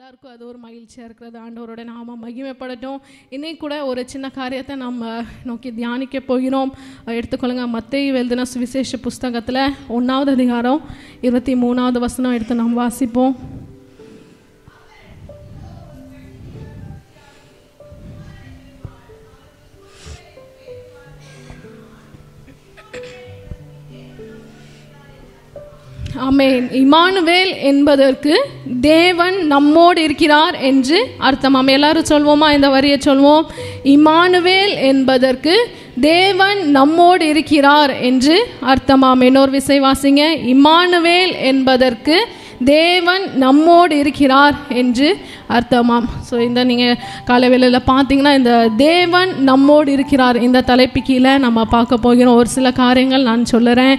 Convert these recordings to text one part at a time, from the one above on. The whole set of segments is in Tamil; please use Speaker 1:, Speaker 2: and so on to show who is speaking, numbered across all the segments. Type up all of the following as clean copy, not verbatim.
Speaker 1: எல்லாருக்கும் அது ஒரு மகிழ்ச்சியாக இருக்கிறது. ஆண்டவரோட நாம மகிமைப்படட்டும். இன்னைக்கு கூட ஒரு சின்ன காரியத்தை நம்ம நோக்கி தியானிக்க போகிறோம். எடுத்துக்கொள்ளுங்க, மத்தேயு எழுதின சுவிசேஷ புஸ்தகத்தில் 1வது அதிகாரம் 23வது வசனம் எடுத்து நாம் வாசிப்போம். ஆமென். இம்மானுவேல் என்பதற்கு தேவன் நம்மோடு இருக்கிறார் என்று அர்த்தம். ஆமென். எல்லாரும் சொல்வோமா? இந்த வரியை சொல்வோம். இம்மானுவேல் என்பதற்கு தேவன் நம்மோடு இருக்கிறார் என்று அர்த்தமாம். இன்னொரு விசை வாசிங்க. இம்மானுவேல் என்பதற்கு தேவன் நம்மோடு இருக்கிறார் என்று அர்த்தமாம். ஸோ இந்த நீங்கள் காலைவேளையில் பார்த்தீங்கன்னா இந்த தேவன் நம்மோடு இருக்கிறார் இந்த தலைப்பு கீழே நம்ம பார்க்க போகிறோம். ஒரு சில காரியங்கள் நான் சொல்லுறேன்.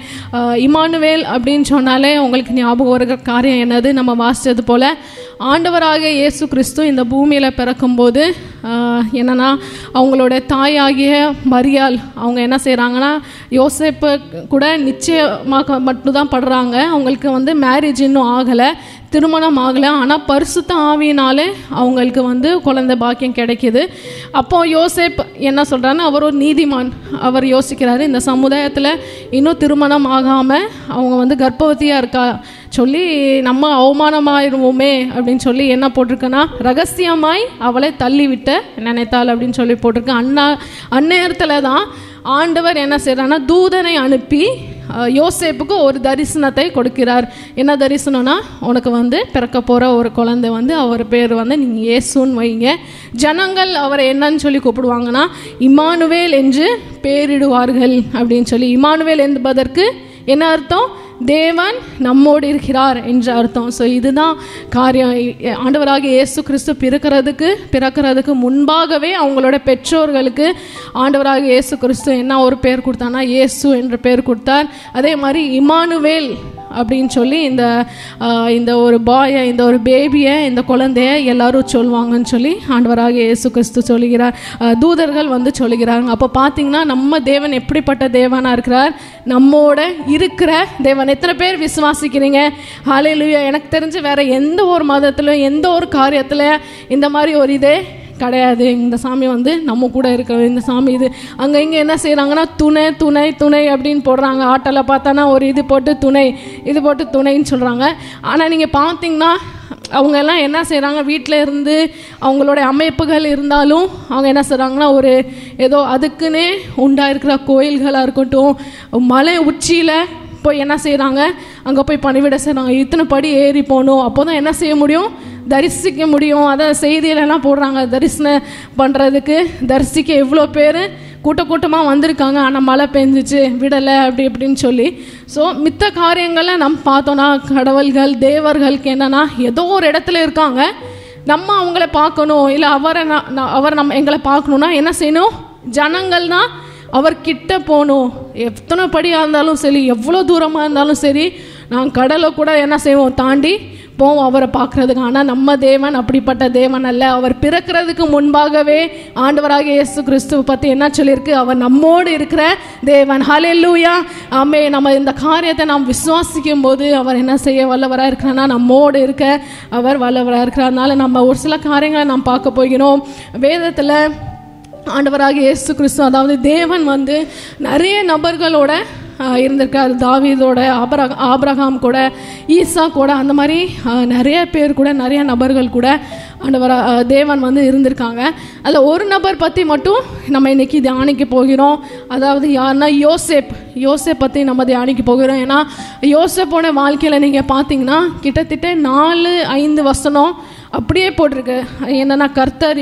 Speaker 1: இம்மானுவேல் அப்படின்னு சொன்னாலே உங்களுக்கு ஞாபகம் வருகிற காரியம் என்னது? நம்ம வாசித்தது போல் ஆண்டவராக இயேசு கிறிஸ்து இந்த பூமியில் பிறக்கும்போது என்னன்னா, அவங்களோட தாயாகிய மரியாள் அவங்க என்ன செய்கிறாங்கன்னா, யோசேப்பு கூட நிச்சயமாக மட்டும்தான் படுறாங்க. அவங்களுக்கு மேரேஜ் இன்னும் ஆகலை, திருமணம் ஆகலை. ஆனால் பரிசுத்த ஆவியினாலே அவங்களுக்கு குழந்தை பாக்கியம் கிடைக்கிது. அப்போது யோசேப் என்ன சொல்கிறாருன்னா, அவர் ஒரு நீதிமான். அவர் யோசிக்கிறாரு, இந்த சமுதாயத்தில் இன்னும் திருமணம் ஆகாமல் அவங்க கர்ப்பவதியாக இருக்கா சொல்லி நம்ம அவமானமாயிருவோமே அப்படின்னு சொல்லி என்ன போட்டிருக்கேன்னா, ரகசியமாய் அவளை தள்ளிவிட்ட நினைத்தாள் அப்படின்னு சொல்லி போட்டிருக்கு. அந்நேரத்தில் தான் ஆண்டவர் என்ன செய்கிறான்னா, தூதனை அனுப்பி யோசேப்புக்கு ஒரு தரிசனத்தை கொடுக்கிறார். என்ன தரிசனம்னா, உனக்கு பிறக்க போகிற ஒரு குழந்தை அவர் பேர் நீங்கள் இயேசுன்னு வைங்க. ஜனங்கள் அவரை என்னன்னு சொல்லி கூப்பிடுவாங்கன்னா, இம்மானுவேல் என்று பேரிடுவார்கள் அப்படின்னு சொல்லி. இம்மானுவேல் என்பதற்கு என்ன அர்த்தம்? தேவன் நம்மோடு இருக்கிறார் என்ற அர்த்தம். ஸோ இதுதான் காரியம். ஆண்டவராக இயேசு கிறிஸ்து பிறக்கிறதுக்கு முன்பாகவே அவங்களோட பெற்றோர்களுக்கு ஆண்டவராக இயேசு கிறிஸ்து என்ன ஒரு பேர் கொடுத்தானா, இயேசு என்ற பேர் கொடுத்தார். அதே மாதிரி இம்மானுவேல் அப்படின்னு சொல்லி இந்த ஒரு பாயை, இந்த ஒரு பேபியை, இந்த குழந்தைய எல்லாரும் சொல்லுவாங்கன்னு சொல்லி ஆண்டவராக இயேசு கிறிஸ்து சொல்லுகிறார். தூதர்கள் சொல்லுகிறாங்க. அப்போ பார்த்தீங்கன்னா நம்ம தேவன் எப்படிப்பட்ட தேவனாக இருக்கிறார்? நம்மோட இருக்கிற தேவன். எத்தனை பேர் விசுவாசிக்கிறீங்க? ஹல்லேலூயா. எனக்கு தெரிஞ்சு வேற எந்த ஒரு மதத்திலும் எந்த ஒரு காரியத்தில் இந்த மாதிரி ஒரு இதே கிடையாது. இந்த சாமி நம்ம கூட இருக்கிற இந்த சாமி இது அங்கே இங்கே என்ன செய்கிறாங்கன்னா, துணை துணை துணை அப்படின்னு போடுறாங்க. ஆட்டோவில் பார்த்தானா ஒரு இது போட்டு துணை, இது போட்டு துணைன்னு சொல்கிறாங்க. ஆனால் நீங்கள் பார்த்தீங்கன்னா அவங்க எல்லாம் என்ன செய்கிறாங்க, வீட்டில் இருந்து அவங்களோட அமைப்புகள் இருந்தாலும் அவங்க என்ன செய்கிறாங்கன்னா, ஒரு ஏதோ அதுக்குன்னே உண்டாயிருக்கிற கோயில்களாக இருக்கட்டும், மலை உச்சியில் போய் என்ன செய்கிறாங்க, அங்கே போய் பணிவிட செய்கிறாங்க. இத்தனை படி ஏறி போகணும், அப்போ தான் என்ன செய்ய முடியும், தரிசிக்க முடியும். அதை செய்தியிலலாம் போடுறாங்க. தரிசனம் பண்ணுறதுக்கு தரிசிக்க எவ்வளோ பேர் கூட்டமாக வந்திருக்காங்க, ஆனால் மழை பெஞ்சிச்சு விடலை அப்படி இப்படின்னு சொல்லி. ஸோ மித்த காரியங்களில் நம்ம பார்த்தோன்னா, கடவுள்கள் தேவர்களுக்கு என்னென்னா ஏதோ ஒரு இடத்துல இருக்காங்க, நம்ம அவங்கள பார்க்கணும், இல்லை அவர் நம்ம எங்களை பார்க்கணுன்னா என்ன செய்யணும், ஜனங்கள்னா அவர்கிட்ட போகணும். எத்தனை படியாக இருந்தாலும் சரி, எவ்வளோ தூரமாக இருந்தாலும் சரி, நாங்கள் கடலை கூட என்ன செய்வோம், தாண்டி போவோம் அவரை பார்க்குறதுக்கு. ஆனால் நம்ம தேவன் அப்படிப்பட்ட தேவன் அல்ல. அவர் பிறக்கிறதுக்கு முன்பாகவே ஆண்டவராக இயேசு கிறிஸ்துவை பற்றி என்ன சொல்லியிருக்கு? அவர் நம்மோடு இருக்கிற தேவன். ஹல்லேலூயா. ஆமே. நம்ம இந்த காரியத்தை நாம் விசுவாசிக்கும் போது அவர் என்ன செய்ய வல்லவராக இருக்கிறான்னா, நம்மோடு இருக்க அவர் வல்லவராக இருக்கிறதுனால நம்ம ஒரு சில காரியங்களை நாம் பார்க்க போகிறோம். வேதத்தில் ஆண்டவராக இயேசு கிறிஸ்து, அதாவது தேவன் நிறைய நபர்களோட இருந்திருக்கார். தாவீதோட, ஆபிரகாம் கூட, ஈசா கூட, அந்த மாதிரி நிறைய பேர் கூட, நிறைய நபர்கள் கூட தேவன் இருந்திருக்காங்க. அதில் ஒரு நபர் பற்றி மட்டும் நம்ம இன்னைக்கு தியானிக்க போகிறோம். அதாவது யாருன்னா யோசேப் பற்றி நம்ம தியானிக்க போகிறோம். ஏன்னா யோசேப்போட வாழ்க்கையில் நீங்கள் பார்த்தீங்கன்னா கிட்டத்தட்ட 4-5 வசனம் அப்படியே போட்டிருக்கு. என்னன்னா, கர்த்தர்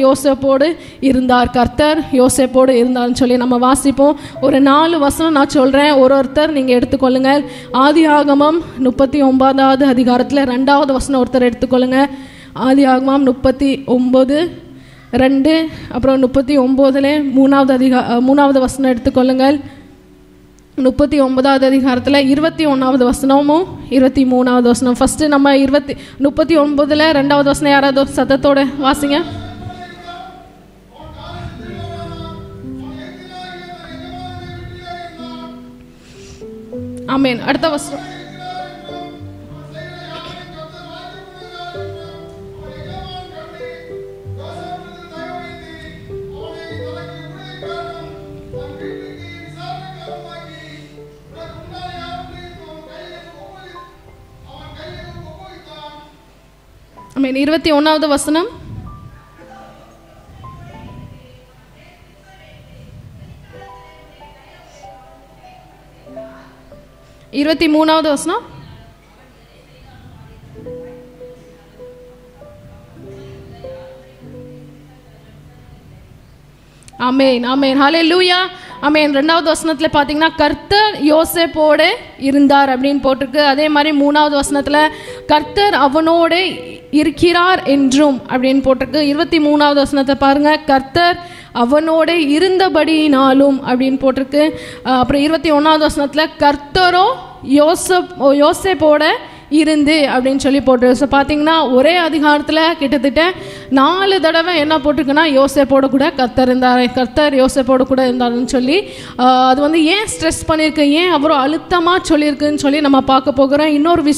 Speaker 1: யோசேப்போடு இருந்தார்னு சொல்லி நம்ம வாசிப்போம். ஒரு 4 வசனம் நான் சொல்கிறேன், ஒருத்தர் நீங்கள் எடுத்துக்கொள்ளுங்கள். ஆதியாகமம் 39வது அதிகாரத்தில் 2வது வசனம் ஒருத்தர் எடுத்துக்கொள்ளுங்க. ஆதியாகமம் 39:2, அப்புறம் 39 3வது வசனம் எடுத்துக்கொள்ளுங்கள். 39வது அதிகாரத்தில் 21வது வசனமும் 23வது வசனம். ஃபஸ்ட்டு நம்ம 39ல் 2வது வசனம் யாராவது சத்தத்தோட வாசிங்க. ஆமேன். அடுத்த வசனம் ஆமென். 21வது வசனம். இருபத்தி 23வது வசனம். ஆமென் ஆமென் ஹல்லேலூயா ஆமென். 2வது வசனத்துல பாத்தீங்கன்னா கர்த்தர் யோசேப்போடு இருந்தார் அப்படின்னு போட்டிருக்கு. அதே மாதிரி 3வது வசனத்துல கர்த்தர் அவனோடு இருக்கிறார் என்றும் அப்படின்னு போட்டிருக்கு. 23வது வசனத்தை பாருங்க, கர்த்தர் அவனோடு இருந்தபடியினாலும் அப்படின்னு போட்டிருக்கு. அப்புறம் 21வது வசனத்துல கர்த்தரோ யோசேப்போட இருந்து அப்படின்னு சொல்லி போட்டிருக்கு. ஸோ பார்த்தீங்கன்னா ஒரே அதிகாரத்தில் கிட்டத்தட்ட 4 தடவை என்ன போட்டிருக்குன்னா யோசேப்போட கூட கர்த்தர் யோசேப்போட கூட இருந்தாருன்னு சொல்லி அது வந்து ஏன் ஸ்ட்ரெஸ் பண்ணியிருக்கு, ஏன் அவ்வளோ அழுத்தமாக சொல்லியிருக்குன்னு சொல்லி நம்ம பார்க்க போகிறோம். இன்னொரு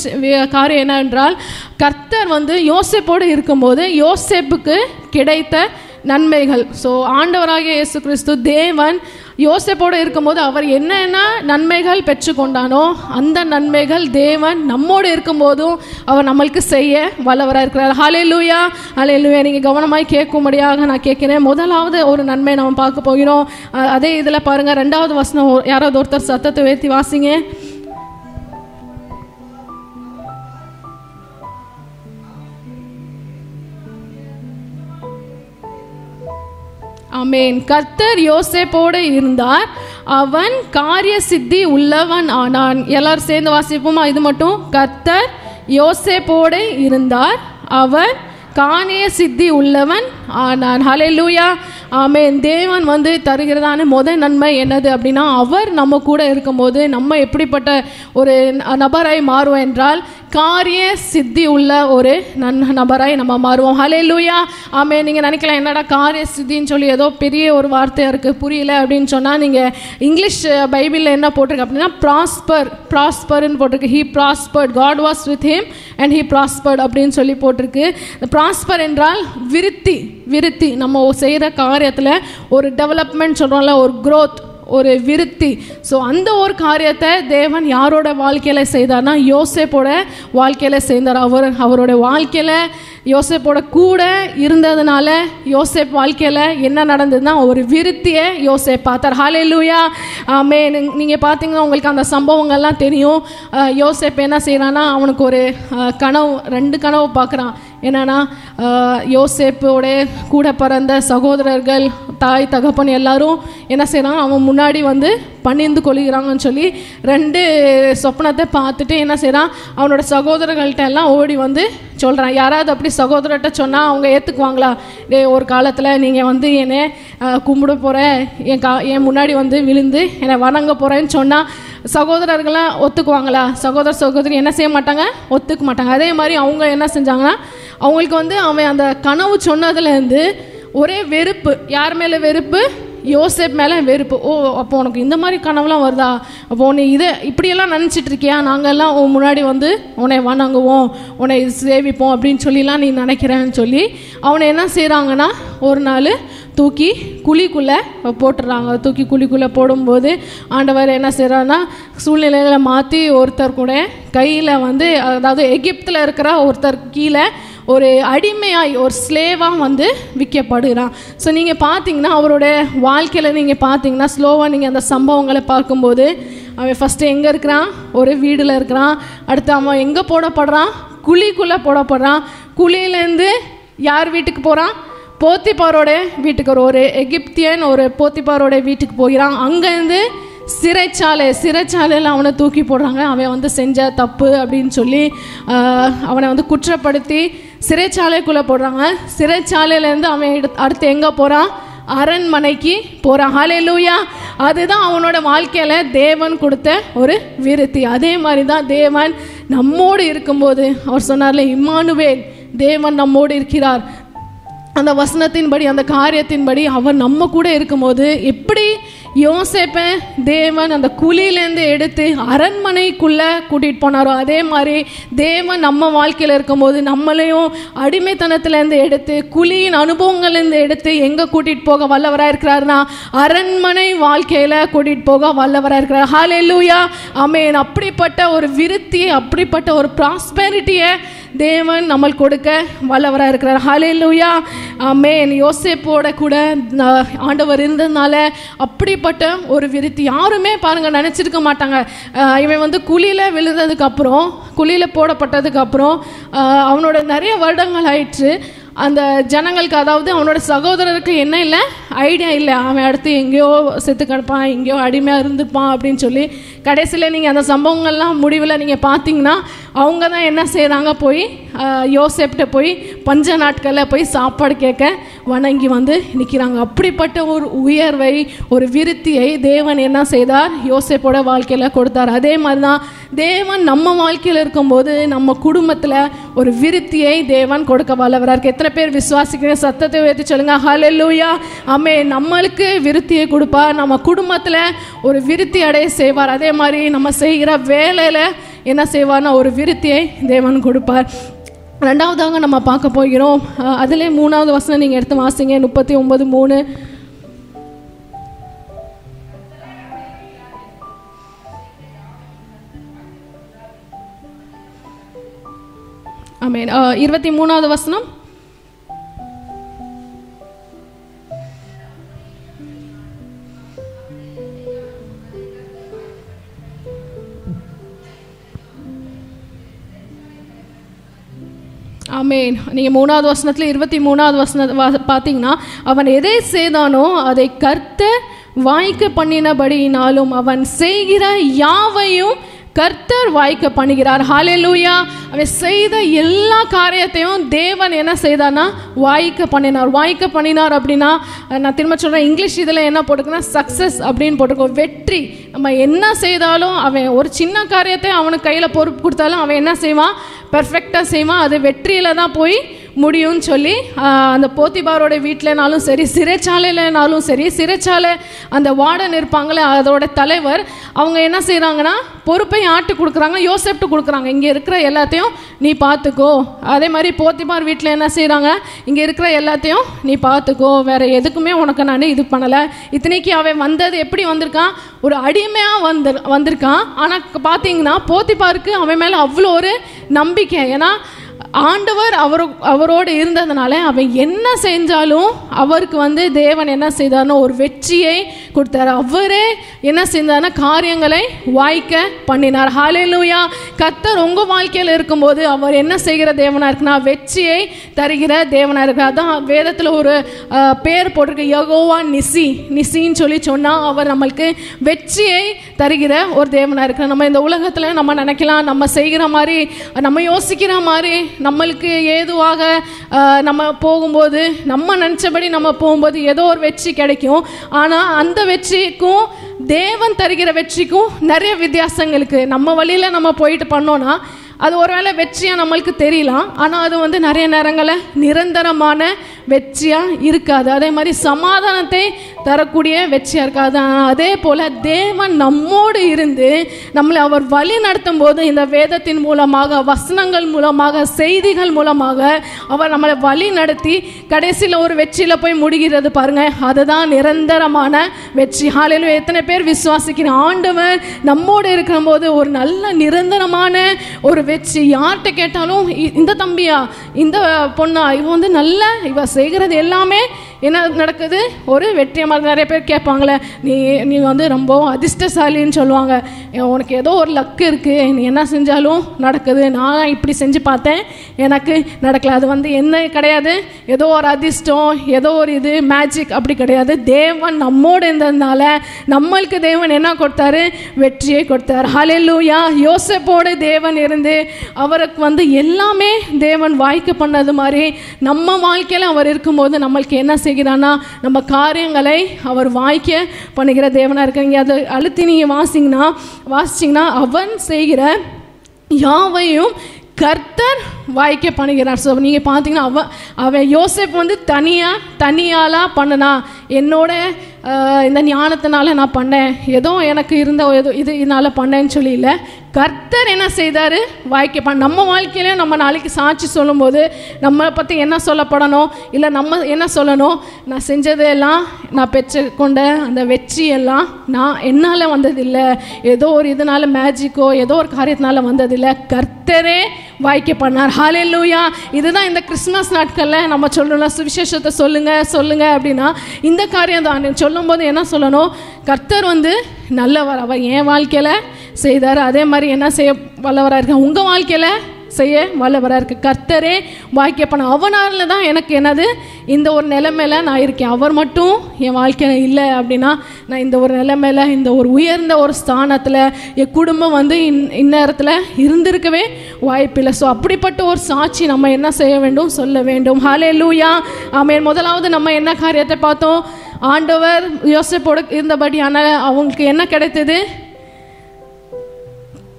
Speaker 1: காரியம் என்னவென்றால் கர்த்தர் வந்து யோசேப்போடு இருக்கும்போது யோசேப்புக்கு கிடைத்த நன்மைகள். ஸோ ஆண்டவராகிய இயேசு கிறிஸ்து தேவன் யோசேப்போடு இருக்கும்போது அவர் என்னென்ன நன்மைகள் பெற்றுக்கொண்டானோ அந்த நன்மைகள் தேவன் நம்மோடு இருக்கும்போதும் அவர் நம்மளுக்கு செய்ய வல்லவராக இருக்கிறார். ஹல்லேலூயா ஹல்லேலூயா. நீங்கள் கவனமாய் கேட்கும்படியாக நான் கேட்கிறேன். முதலாவது ஒரு நன்மை நம்ம பார்க்க போகிறோம். அதே இதில் பாருங்கள், 2வது வசனம் யாராவது ஒருத்தர் சத்தத்தை உயர்த்தி வாசிங்க. ஆமென். கர்த்தர் யோசேப்போடு இருந்தார், அவன் காரிய சித்தி உள்ளவன் ஆனான். எல்லாரும் சேர்ந்து வாசிப்போமா? இது மட்டும். கர்த்தர் யோசேப்போடு இருந்தார், அவன் காரிய சித்தி உள்ளவன் ஆனான். ஹல்லேலூயா ஆமென். தேவன் வந்து தருகிறதான முதல் நன்மை என்னது அப்படின்னா, அவர் நம்ம கூட இருக்கும்போது நம்ம எப்படிப்பட்ட ஒரு நபராய் மாறுவோம் என்றால் காரிய சித்தி உள்ள ஒரு நபராய் நம்ம மாறுவோம். ஹல்லேலூயா ஆமென். நீங்கள் நினைக்கலாம் என்னடா காரிய சித்தின்னு சொல்லி ஏதோ பெரிய ஒரு வார்த்தையாக இருக்குது புரியல அப்படின்னு சொன்னால், நீங்கள் இங்கிலீஷ் பைபிளில் என்ன போட்டிருக்கு அப்படின்னா ப்ராஸ்பர்ன்னு போட்டிருக்கு. He prospered, God was with him and he prospered அப்படின்னு சொல்லி போட்டிருக்கு. ப்ராஸ்பர் என்றால் விருத்தி நம்ம செய்கிற காரியத்தில் ஒரு டெவலப்மெண்ட் சொல்கிறோம்ல, ஒரு க்ரோத், ஒரு விருத்தி. ஸோ அந்த ஒரு காரியத்தை தேவன் யாரோட வாழ்க்கையில் செய்தார்னா யோசேப்போட வாழ்க்கையில் செய்தார். அவரோட வாழ்க்கையில் யோசேப்போட கூட இருந்ததுனால யோசேப் வாழ்க்கையில் என்ன நடந்ததுன்னா ஒரு விருத்தியை யோசேப் பார்த்தார். ஹல்லேலூயா ஆமென். நீங்கள் பார்த்தீங்கன்னா உங்களுக்கு அந்த சம்பவங்கள்லாம் தெரியும். யோசேப் என்ன செய்கிறான்னா அவனுக்கு ஒரு கனவு, 2 கனவு பார்க்குறான். என்னன்னா யோசேப்போட கூட பிறந்த சகோதரர்கள், தாய் தகப்பன் எல்லாரும் என்ன செய்கிறாங்க, அவன் முன்னாடி வந்து பணிந்து கொள்கிறாங்கன்னு சொல்லி 2 சொப்பனத்தை பார்த்துட்டு என்ன செய்கிறான், அவனோட சகோதரர்கள்ட்ட எல்லாம் ஓடி வந்து சொல்கிறான். யாராவது அப்படி சகோதரர்கிட்ட சொன்னால் அவங்க ஏற்றுக்குவாங்களா? ஒரு காலத்தில் நீங்கள் வந்து என்னை கும்பிட போகிற, என் முன்னாடி வந்து விழுந்து என்னை வணங்க போகிறேன்னு சொன்னால் சகோதரர்கள்லாம் ஒத்துக்குவாங்களா? சகோதரி என்ன செய்ய மாட்டாங்க, ஒத்துக்க மாட்டாங்க. அதே மாதிரி அவங்க என்ன செஞ்சாங்கன்னா, அவங்களுக்கு வந்து அவன் அந்த கனவு சொன்னதுலேருந்து ஒரே வெறுப்பு. யார் மேலே வெறுப்பு? யோசேப் மேலே வெறுப்பு. ஓ, அப்போ உனக்கு இந்த மாதிரி கனவுலாம் வருதா? அப்போ நீ இதை இப்படியெல்லாம் நினச்சிட்டு இருக்கியா? நாங்கள்லாம் உன் முன்னாடி வந்து உன்னை வணங்குவோம், உன்னை சேவிப்போம் அப்படின்னு சொல்லிலாம் நீ நினைக்கிறேன்னு சொல்லி அவனை என்ன செய்கிறாங்கன்னா ஒரு நாள் தூக்கி குழிக்குள்ளே போட்டுடுறாங்க. தூக்கி குழிக்குள்ளே போடும்போது ஆண்டவர் என்ன செய்கிறாருன்னா சூழ்நிலைகளை மாற்றி ஒருத்தர் கூட கையில் வந்து, அதாவது எகிப்தில் இருக்கிற ஒருத்தர் கீழே ஒரு அடிமையாய் ஒரு ஸ்லேவாக வந்து விற்கப்படுகிறான். ஸோ நீங்கள் பார்த்தீங்கன்னா அவரோட வாழ்க்கையில் நீங்கள் பார்த்தீங்கன்னா ஸ்லோவாக நீங்கள் அந்த சம்பவங்களை பார்க்கும்போது அவன் ஃபஸ்ட்டு எங்கே இருக்கிறான், ஒரு வீடில் இருக்கிறான். அடுத்து அவன் எங்கே போடப்படுறான், குழிக்குள்ளே போடப்படுறான். குழியிலேருந்து யார் வீட்டுக்கு போகிறான், போத்திபாரோட வீட்டுக்கு. ஒரு எகிப்தியன் ஒரு போத்திபாரோட வீட்டுக்கு போகிறான். அங்கேருந்து சிறைச்சாலையில் அவனை தூக்கி போடுறாங்க. அவன் வந்து செஞ்ச தப்பு அப்படின்னு சொல்லி அவனை வந்து குற்றப்படுத்தி சிறைச்சாலைக்குள்ளே போடுறாங்க. சிறைச்சாலையிலேருந்து அவன் அடுத்து எங்கே போகிறான், அரண்மனைக்கு போகிறான். ஹல்லேலூயா. அதுதான் அவனோட வாழ்க்கையில் தேவன் கொடுத்த ஒரு விருத்தி. அதே மாதிரி தான் தேவன் நம்மோடு இருக்கும்போது அவர் சொன்னார்ல, இம்மானுவேல், தேவன் நம்மோடு இருக்கிறார். அந்த வசனத்தின்படி, அந்த காரியத்தின்படி அவர் நம்ம கூட இருக்கும்போது எப்படி யோசேப்பை தேவன் அந்த குழியிலேருந்து எடுத்து அரண்மனைக்குள்ளே கூட்டிகிட்டு போனாரோ, அதே மாதிரி தேவன் நம்ம வாழ்க்கையில் இருக்கும்போது நம்மளையும் அடிமைத்தனத்திலேருந்து எடுத்து, குழியின் அனுபவங்கள்லேருந்து எடுத்து எங்கே கூட்டிகிட்டு போக வல்லவராக இருக்கிறாருன்னா அரண்மனை வாழ்க்கையில் கூட்டிகிட்டு போக வல்லவராக இருக்கிறார். ஹல்லேலூயா ஆமென். அப்படிப்பட்ட ஒரு விருத்தி, அப்படிப்பட்ட ஒரு ப்ராஸ்பெரிட்டியை தேவன் நம்மளுக்கு கொடுக்க வல்லவராக இருக்கிறார். ஹல்லேலூயா, ஆமென். யோசேப்போட கூட ஆண்டவர் இருந்ததுனால அப்படிப்பட்ட ஒரு விருத்தி யாருமே பாருங்க நினச்சிருக்க மாட்டாங்க. இவன் வந்து குழியில் விழுந்ததுக்கு அப்புறம், குழியில் போடப்பட்டதுக்கு அப்புறம் அவனோட நிறைய வருடங்கள் ஆயிடுச்சு. அந்த ஜனங்களுக்கு, அதாவது அவனோட சகோதரருக்கு என்ன இல்லை, ஐடியா இல்லை, அவன் அடுத்து எங்கேயோ செத்து கிடப்பான், எங்கேயோ அடிமையாக இருந்துப்பான் அப்படின்னு சொல்லி. கடைசியில் நீங்கள் அந்த சம்பவங்கள்லாம் முடிவில் நீங்கள் பார்த்தீங்கன்னா அவங்க தான் என்ன செய்கிறாங்க, போய் யோசேப்கிட்ட போய் பஞ்ச நாட்களில் போய் சாப்பாடு கேட்க வணங்கி வந்து நிற்கிறாங்க. அப்படிப்பட்ட ஒரு உயர்வை, ஒரு விருத்தியை தேவன் என்ன செய்தார், யோசேப்போட வாழ்க்கையில் கொடுத்தார். அதே மாதிரி தான் தேவன் நம்ம வாழ்க்கையில் இருக்கும்போது நம்ம குடும்பத்தில் ஒரு விருத்தியை தேவன் கொடுக்க வல்லவராக இருக்கு. எத்தனை பேர் விசுவாசிக்கிற சத்தத்தை உயர்த்தி சொல்லுங்க ஹல்லேலூயா, ஆமென். நம்மளுக்கு விருத்தியை கொடுப்பார், நம்ம குடும்பத்தில் ஒரு விருத்தி அடைய செய்வார். அதே மாதிரி நம்ம செய்கிற வேலையில் என்ன செய்வார்னா ஒரு விருத்தியை தேவன் கொடுப்பார். ரெண்டாவதாக நம்ம பார்க்க போகிறோம். அதிலே 3வது வசனம் நீங்கள் எடுத்து வாசிங்க, 39:3. ஆமென். 23வது வசனம். ஆமென். நீங்கள் 3வது வசனத்தில் 23வது வசனத்தை பார்த்தீங்கன்னா, அவன் எதை செய்தானோ அதை கர்த்தர் வாய்க்க பண்ணினபடியினாலும் அவன் செய்கிற யாவையும் கர்த்தர் வாய்க்க பண்ணுகிறார். ஹல்லேலூயா. அவன் செய்த எல்லா காரியத்தையும் தேவன் என்ன செய்தார்னா வாய்க்க பண்ணினார். வாய்க்க பண்ணினார் அப்படின்னா, நான் திரும்ப சொல்கிறேன், இங்கிலீஷ் இதில் என்ன போட்டுருக்குன்னா சக்ஸஸ் அப்படின்னு போட்டிருக்கோம், வெற்றி. நம்ம என்ன செய்தாலும், அவன் ஒரு சின்ன காரியத்தை அவனுக்கு கையில் பொறுப்பு கொடுத்தாலும் அவன் என்ன செய்வான், பெர்ஃபெக்டாக செய்வான். அது வெற்றியில் தான் போய் முடியும்னு சொல்லி அந்த போத்திபாரோட வீட்டிலனாலும் சரி, சிறைச்சாலையிலனாலும் சரி, சிறைச்சாலை அந்த வார்டன் இருப்பாங்களே அதோட தலைவர், அவங்க என்ன செய்கிறாங்கன்னா பொறுப்பை ஆட்டு கொடுக்குறாங்க, யோசேப்ட்டு கொடுக்குறாங்க. இங்கே இருக்கிற எல்லாத்தையும் நீ பார்த்துக்கோ. அதே மாதிரி போத்திபார் வீட்டில் என்ன செய்கிறாங்க, இங்கே இருக்கிற எல்லாத்தையும் நீ பார்த்துக்கோ, வேறு எதுக்குமே உனக்கு நான் இது பண்ணலை. இத்தனைக்கு அவன் வந்தது எப்படி வந்திருக்கான், ஒரு அடிமையாக வந்திருக்கான். ஆனால் பார்த்தீங்கன்னா போத்திபாருக்கு அவன் மேலே அவ்வளோ ஒரு நம்பிக்கை. ஏன்னா ஆண்டவர் அவரோடு இருந்ததுனால அவன் என்ன செஞ்சாலும் அவருக்கு வந்து தேவன் என்ன செய்தார்னா ஒரு வெற்றியை கொடுத்தார். அவரே என்ன செஞ்சார்னா காரியங்களை வாய்க்க பண்ணினார். ஹல்லேலூயா. கர்த்தர் உங்கள் வாழ்க்கையில் இருக்கும்போது அவர் என்ன செய்கிற தேவனாக இருக்குன்னா வெற்றியை தருகிற தேவனாக இருக்கிறார். அதான் வேதத்தில் ஒரு பேர் போட்டிருக்கு, யெகோவா நிசி. நிசின்னு சொல்லி சொன்னால் அவர் நம்மளுக்கு வெற்றியை தருகிற ஒரு தேவனாக இருக்கிறார். நம்ம இந்த உலகத்தில் நம்ம நினைக்கலாம், நம்ம செய்கிற மாதிரி, நம்ம யோசிக்கிற மாதிரி, நம்மளுக்கு ஏதுவாக நம்ம போகும்போது, நம்ம நினச்சபடி நம்ம போகும்போது ஏதோ ஒரு வெற்றி கிடைக்கும். ஆனால் அந்த வெற்றிக்கும் தேவன் தருகிற வெற்றிக்கும் நிறைய வித்தியாசங்கள் இருக்குது. நம்ம வழியில் நம்ம போயிட்டு பண்ணோன்னா அது ஒருவேளை வெற்றியாக நம்மளுக்கு தெரியலாம், ஆனால் அது வந்து நிறைய நேரங்களில் நிரந்தரமான வெற்றியாக இருக்காது. அதே மாதிரி சமாதானத்தை தரக்கூடிய வெற்றியாக இருக்காது. அதே போல் தேவன் நம்மோடு இருந்து நம்மளை அவர் வழி நடத்தும் போது இந்த வேதத்தின் மூலமாக, வசனங்கள் மூலமாக, செய்திகள் மூலமாக அவர் நம்மளை வழி நடத்தி கடைசியில் ஒரு வெற்றியில் போய் முடிகிறது பாருங்க, அதுதான் நிரந்தரமான வெற்றி. ஹல்லேலூயா. எத்தனை பேர் விசுவாசிக்கிற ஆண்டவர் நம்மோடு இருக்கிற போது ஒரு நல்ல நிரந்தரமான ஒரு வெற்றி. யார்கிட்ட கேட்டாலும் இந்த தம்பியா, இந்த பொண்ணா, இவ வந்து நல்ல, இவ செய்கிறது எல்லாமே என்ன நடக்குது, ஒரு வெற்றியாக. நிறைய பேர் கேட்பாங்களே, நீ வந்து ரொம்ப அதிர்ஷ்டசாலின்னு சொல்லுவாங்க. உனக்கு ஏதோ ஒரு லக்கு இருக்குது, நீ என்ன செஞ்சாலும் நடக்குது. நான் இப்படி செஞ்சு பார்த்தேன், எனக்கு நடக்கல. அது வந்து என்ன கிடையாது, ஏதோ ஒரு அதிர்ஷ்டம், ஏதோ ஒரு இது மேஜிக் அப்படி கிடையாது. தேவன் நம்மோடு இருந்ததுனால நம்மளுக்கு தேவன் என்ன கொடுத்தாரு, வெற்றியை கொடுத்தார். ஹல்லேலூயா. யோசேப்போடு தேவன் இருந்து அவருக்கு வந்து எல்லாமே தேவன் வாய்க்க பண்ணது மாதிரி நம்ம வாழ்க்கையில் அவர் இருக்கும்போது நம்மளுக்கு என்ன செய்கிறான்னா நம்ம காரியங்களை அவர் வாய்க்க பண்ணுகிற தேவனாக இருக்காங்க. அதை அழுத்தி நீங்கள் வாசிச்சிங்கன்னா அவன் செய்கிற யாவையும் கர்த்தர் வாய்க்க பண்ணுகிறார். ஸோ நீங்கள் பார்த்தீங்கன்னா அவன் யோசேப் வந்து தனியாலாக பண்ணனா, என்னோட இந்த ஞானத்தினால நான் பண்ணேன், ஏதோ எனக்கு இருந்த இதனால் பண்ணேன்னு சொல்லி இல்லை. கர்த்தர் என்ன செய்தார், வாய்க்க நம்ம வாழ்க்கையிலையும் நம்ம நாளைக்கு சாட்சி சொல்லும்போது நம்மளை பற்றி என்ன சொல்லப்படணும், இல்லை நம்ம என்ன சொல்லணும், நான் செஞ்சதெல்லாம், நான் பெற்றுக்கொண்ட அந்த வெற்றியெல்லாம் நான் என்னால் வந்ததில்லை, ஏதோ ஒரு இதனால் மேஜிக்கோ ஏதோ ஒரு காரியத்தினால வந்ததில்லை, கர்த்தரே வாய்க்க பண்ணார். ஹல்லேலூயா. இதுதான் இந்த கிறிஸ்மஸ் நாட்களில் நம்ம சொல்லணும், சுவிசேஷத்தை சொல்லுங்க அப்படின்னா இந்த காரியம் தான் சொல்லும்போது என்ன சொல்லணும், கர்த்தர் நல்லவர், அவர் என் வாழ்க்கையில் செய்தார், அதே மாதிரி என்ன செய்ய வல்லவராக இருக்க உங்கள் வாழ்க்கையில் செய்ய வல்லவராக இருக்கு. கர்த்தரே வாய்க்க பண்ண அவனால தான் எனக்கு இந்த ஒரு நிலைமையில நான் இருக்கேன். அவர் மட்டும் என் வாழ்க்கையில் இல்லை அப்படின்னா நான் இந்த ஒரு நிலைமையில, இந்த ஒரு உயர்ந்த ஒரு ஸ்தானத்தில் என் குடும்பம் இந்நேரத்தில் இருந்திருக்கவே வாய்ப்பில்லை. ஸோ அப்படிப்பட்ட ஒரு சாட்சி நம்ம என்ன செய்ய வேண்டும், சொல்ல வேண்டும். ஹல்லேலூயா. ஆமென். முதலாவது நம்ம என்ன காரியத்தை பார்த்தோம், ஆண்டவர் யோசேப்போடு இருந்தபடியான அவங்களுக்கு என்ன கிடைத்தது,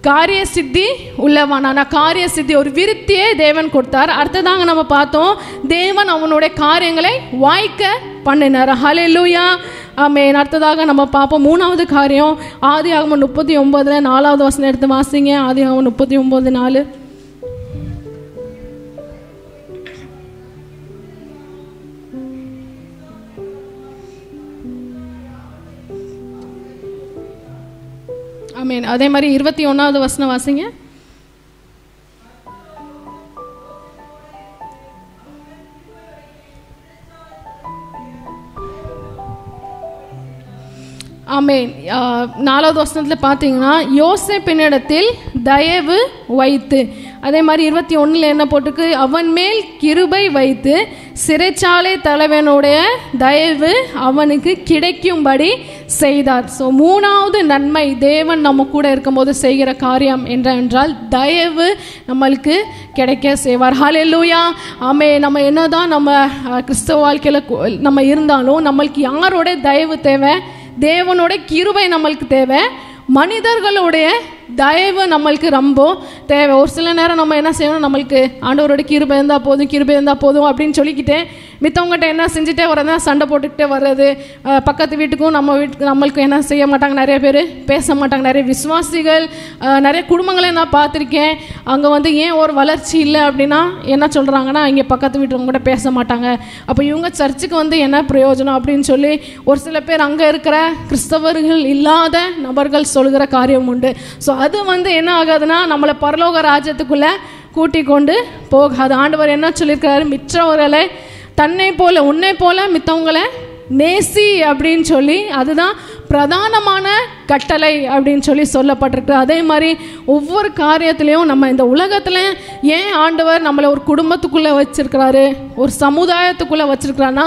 Speaker 1: காரிய சித்தி உள்ளவான காரிய சித்தி, ஒரு விருத்தியை தேவன் கொடுத்தார். அடுத்ததாங்க நம்ம பார்த்தோம், தேவன் அவனுடைய காரியங்களை வாய்க்க பண்ணினார். ஹல்லேலூயா. ஆமென். அடுத்ததாக நம்ம பார்ப்போம் மூணாவது காரியம், ஆதியாகமம் 39 4வது வசனம் எடுத்து வாசிங்க. ஆதியாகமம் 39 4. ஆமென். அதே மாதிரி 21வது வசனம் வாசிங்க. ஆமென். 4வது வசனத்தில் பார்த்தீங்கன்னா, யோசேப்பினிடத்தில் தயவு வைத்து, அதே மாதிரி 21 என்ன போட்டிருக்கு, அவன் மேல் கிருபை வைத்து சிறைச்சாலை தலைவனுடைய தயவு அவனுக்கு கிடைக்கும்படி செய்தார். ஸோ மூணாவது நன்மை தேவன் நம்ம கூட இருக்கும்போது செய்கிற காரியம் என்றால் தயவு நம்மளுக்கு கிடைக்க செய்வார். ஹல்லேலூயா. ஆமென். நம்ம என்னதான் நம்ம கிறிஸ்தவ வாழ்க்கையில் நம்ம இருந்தாலும் நம்மளுக்கு யாரோட தயவு தேவை, தேவனோட கிருபை நம்மளுக்கு தேவை, மனிதர்களுடைய தயவு நம்மளுக்கு ரொம்ப தேவை. ஒரு சில நேரம் நம்ம என்ன செய்யணும், நம்மளுக்கு ஆண்டவரோட கிருபை இருந்தால் போதும் அப்படின்னு சொல்லிக்கிட்டே மித்தவங்ககிட்ட என்ன செஞ்சுட்டே வரதான், சண்டை போட்டுக்கிட்டே வர்றது. பக்கத்து வீட்டுக்கும் நம்ம வீட்டுக்கு நம்மளுக்கும் என்ன செய்ய மாட்டாங்க, நிறைய பேர் பேச மாட்டாங்க. நிறைய விசுவாசிகள் நிறைய குடும்பங்களை நான் பார்த்துருக்கேன். அங்கே ஏன் ஒரு வளர்ச்சி இல்லை அப்படின்னா என்ன சொல்கிறாங்கன்னா, இங்கே பக்கத்து வீட்டுவங்க கூட பேச மாட்டாங்க, அப்போ இவங்க சர்ச்சுக்கு என்ன பிரயோஜனம் அப்படின்னு சொல்லி ஒரு சில பேர் அங்கே இருக்கிற கிறிஸ்தவர்கள் இல்லாத நபர்கள் சொல்கிற காரியம் உண்டு. ஸோ அது என்ன ஆகாதுன்னா நம்மளை பரலோக ராஜ்யத்துக்குள்ளே கூட்டி கொண்டு போகாது. ஆண்டவர் என்ன சொல்லியிருக்கிறாரு, மிற்றவர்களை தன்னை போல உன்னை போல மித்தவங்களை நேசி அப்படின்னு சொல்லி, அதுதான் பிரதானமான கட்டளை அப்படின்னு சொல்லி சொல்லப்பட்டிருக்கு. அதே மாதிரி ஒவ்வொரு காரியத்திலையும் நம்ம இந்த உலகத்தில் ஏன் ஆண்டவர் நம்மளை ஒரு குடும்பத்துக்குள்ளே வச்சிருக்கிறாரு, ஒரு சமுதாயத்துக்குள்ளே வச்சிருக்கிறாருன்னா,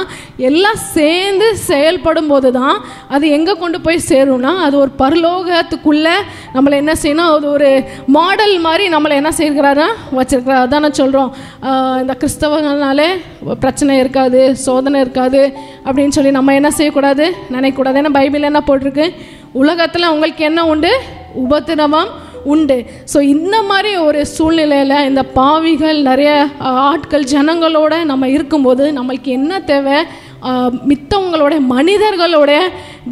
Speaker 1: எல்லாம் சேர்ந்து செயல்படும் போது தான் அது எங்கே கொண்டு போய் சேரும்னா அது ஒரு பரலோகத்துக்குள்ளே நம்மளை என்ன செய்யணும், அது ஒரு மாடல் மாதிரி நம்மளை என்ன செய்கிறாரா வச்சிருக்கிறார். அதான் நான் சொல்கிறோம், இந்த கிறிஸ்தவங்களாலே பிரச்சனை இருக்காது, சோதனை இருக்காது அப்படின்னு சொல்லி நம்ம என்ன செய்யக்கூடாது, நினைக்கக்கூடாது. ஏன்னா பைபிள் என்ன போட்டிருக்கு, உலகத்தில் உங்களுக்கு என்ன உண்டு, உபத்திரவம் உண்டு. ஸோ இந்த மாதிரி ஒரு சூழ்நிலையில் இந்த பாவிகள் நிறைய ஆட்கள் ஜனங்களோட நம்ம இருக்கும்போது நம்மளுக்கு என்ன தேவை, மித்தவங்களோட மனிதர்களோட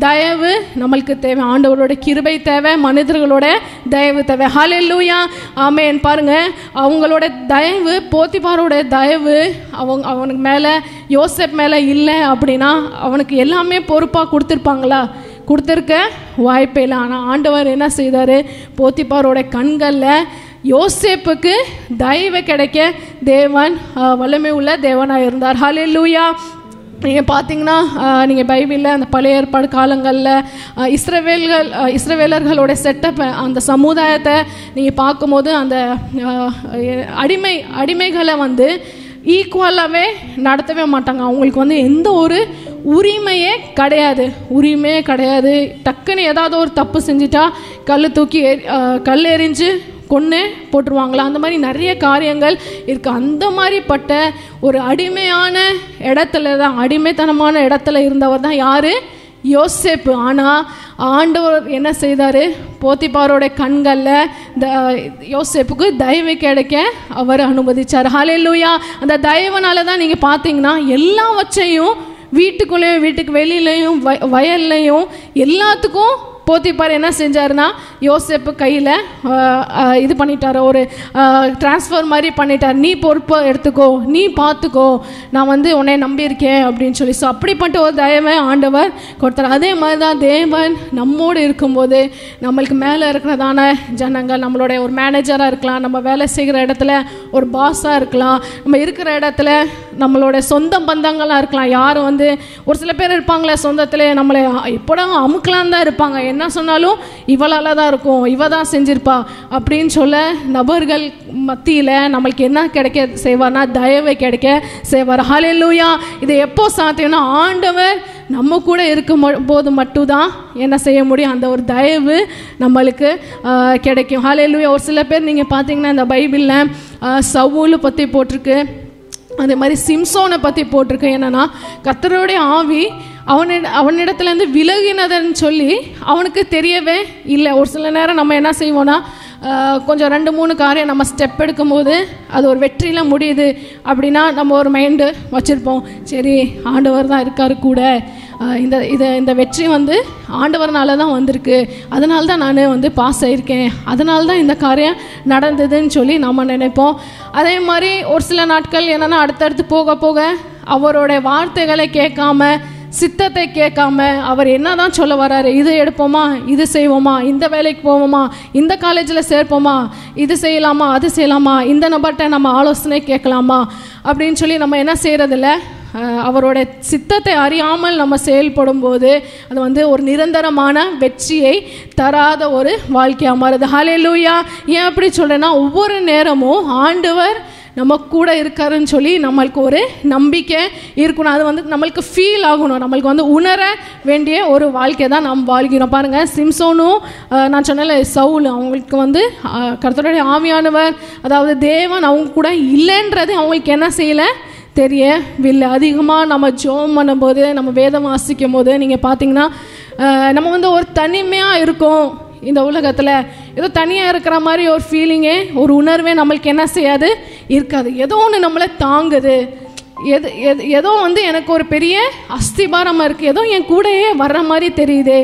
Speaker 1: தயவு நம்மளுக்கு தேவை. ஆண்டவரோட கிருபை தேவை, மனிதர்களோட தயவு தேவை. ஹல்லேலூயா. ஆமென். பாருங்க, அவங்களோட தயவு, போத்திபாரோட தயவு அவனுக்கு மேலே, யோசேப் மேலே இல்லை அப்படின்னா அவனுக்கு எல்லாமே பொறுப்பாக கொடுத்துருப்பாங்களா, கொடுத்துருக்க வாய்ப்பே இல்லை. ஆனால் ஆண்டவர் என்ன செய்தார், போத்திபாரோட கண்களில் யோசேப்புக்கு தயவு கிடைக்க தேவன் வல்லமை உள்ள தேவனாக இருந்தார். ஹல்லேலூயா. நீங்கள் பார்த்தீங்கன்னா நீங்கள் பைபிளில் அந்த பழைய ஏற்பாடு காலங்களில் இஸ்ரவேலர்களோட செட்டப், அந்த சமுதாயத்தை நீங்கள் பார்க்கும்போது அந்த அடிமைகளை ஈக்குவலாகவே நடத்தவே மாட்டாங்க. அவங்களுக்கு எந்த ஒரு உரிமையே கிடையாது. டக்குன்னு ஏதாவது ஒரு தப்பு செஞ்சுட்டா கல் எறிஞ்சு கொன்று போட்டுருவாங்களா, அந்த மாதிரி நிறைய காரியங்கள் இருக்குது. அந்த மாதிரிப்பட்ட ஒரு அடிமையான இடத்துல தான், அடிமைத்தனமான இடத்துல இருந்தவர் தான் யார், யோசேப்பு. ஆனால் ஆண்டவர் என்ன செய்தார், போத்திபாரோட கண்களில் யோசேப்புக்கு தயவு கிடைக்க அவர் அனுமதிச்சார். ஹல்லேலூயா. அந்த தயவுனால தான் நீங்கள் பார்த்தீங்கன்னா எல்லாவற்றையும் வீட்டுக்குள்ளேயும் வீட்டுக்கு வெளியிலையும் வயல்லையும் எல்லாத்துக்கும் போத்திபார் என்ன செஞ்சாருன்னா யோசேப்பு கையில் இது பண்ணிட்டார், ஒரு டிரான்ஸ்ஃபர் மாதிரி பண்ணிட்டார். நீ பொறுப்பை எடுத்துக்கோ, நீ பார்த்துக்கோ, நான் வந்து உன்னை நம்பியிருக்கேன் அப்படின்னு சொல்லி. ஸோ அப்படிப்பட்ட ஒரு தயவை ஆண்டவர் கொடுத்தார். அதே மாதிரி தான் தேவன் நம்மோடு இருக்கும்போது நம்மளுக்கு மேலே இருக்கிறதான ஜனங்கள், நம்மளுடைய ஒரு மேனேஜராக இருக்கலாம், நம்ம வேலை செய்கிற இடத்துல ஒரு பாஸாக இருக்கலாம், நம்ம இருக்கிற இடத்துல நம்மளோட சொந்த பந்தங்களாக இருக்கலாம். யாரும் வந்து ஒரு சில பேர் இருப்பாங்களே சொந்தத்தில் நம்மளை எப்போடா அமுக்கலான்னு தான் இருப்பாங்க, என்ன சொன்னாலும் இவளால் தான் இருக்கும், இவ தான் செஞ்சிருப்பா அப்படின்னு சொல்ல நபர்கள் மத்தியில் நம்மளுக்கு என்ன கிடைக்க செய்வார்னா தயவை கிடைக்க செய்வார். ஹல்லேலூயா. இது எப்போ சாத்தியம்னா ஆண்டவர் நம்ம கூட இருக்கும் போது மட்டும்தான் என்ன செய்ய முடியும், அந்த ஒரு தயவு நம்மளுக்கு கிடைக்கும். ஹல்லேலூயா. ஒரு சில பேர் நீங்கள் பார்த்தீங்கன்னா இந்த பைபிளில் சவுலை பற்றி போட்டிருக்கு, அதே மாதிரி சிம்சோனை பற்றி போட்டிருக்கு. என்னென்னா கர்த்தருடைய ஆவி அவனிடத்துலேருந்து விலகினதுன்னு சொல்லி அவனுக்கு தெரியவே இல்லை. ஒரு சில நேரம் நம்ம என்ன செய்வோன்னா கொஞ்சம் 2-3 காரியம் நம்ம ஸ்டெப் எடுக்கும்போது அது ஒரு வெற்றியில் முடியுது அப்படின்னா நம்ம ஒரு மைண்டு வச்சுருப்போம், சரி ஆண்டவர் தான் இருக்கார் கூட, இந்த வெற்றி வந்து ஆண்டவர்னால தான் வந்திருக்கு, அதனால தான் நான் வந்து பாஸ் ஆகியிருக்கேன், அதனால தான் இந்த காரியம் நடந்ததுன்னு சொல்லி நம்ம நினைப்போம். அதே மாதிரி ஒரு சில நாட்கள் என்னென்னா அடுத்தடுத்து போக போக அவரோட வார்த்தைகளை கேட்காம சித்தத்தை கேட்காம அவர் என்ன தான் சொல்ல வர்றாரு, இது எடுப்போமா, இது செய்வோமா, இந்த வேலைக்கு போவோமா, இந்த காலேஜில் சேர்ப்போமா, இது செய்யலாமா, அது செய்யலாமா, இந்த நபர்கிட்ட நம்ம ஆலோசனை கேட்கலாமா அப்படின்னு சொல்லி நம்ம என்ன செய்கிறதில்ல, அவரோட சித்தத்தை அறியாமல் நம்ம செயல்படும் போது அது வந்து ஒரு நிரந்தரமான வெற்றியை தராத ஒரு வாழ்க்கையாக மாறுது. ஹல்லேலூயா. ஏன் அப்படி சொல்கிறேன்னா ஒவ்வொரு நேரமும் ஆண்டவர் நம்ம கூட இருக்காருன்னு சொல்லி நம்மளுக்கு ஒரு நம்பிக்கை இருக்கணும். அது வந்து நம்மளுக்கு ஃபீல் ஆகணும், நம்மளுக்கு வந்து உணர வேண்டிய ஒரு வாழ்க்கை தான் நாம் வாழ்கிறோம். பாருங்கள், சிம்சோனும் நான் சொன்னல சவுல், அவங்களுக்கு வந்து கர்த்தருடைய ஆவியானவர் அதாவது தேவன் அவங்க கூட இல்லைன்றது அவங்களுக்கு என்ன செய்யலை, தெரியவில்லை. அதிகமாக நம்ம ஜெபம் பண்ணும்போது நம்ம வேதம் வாசிக்கும் போது நீங்கள் பார்த்தீங்கன்னா நம்ம வந்து ஒரு தனிமையாக இருக்கும். இந்த உலகத்தில் ஏதோ தனியாக இருக்கிற மாதிரி ஒரு ஃபீலிங்கே, ஒரு உணர்வே நம்மளுக்கு என்ன செய்யாது, இருக்காது. ஏதோ ஒன்று நம்மளை தாங்குது, ஏதோ வந்து எனக்கு ஒரு பெரிய அஸ்திபாரமாக இருக்குது, ஏதோ என் கூடயே வர்ற மாதிரி தெரியுது,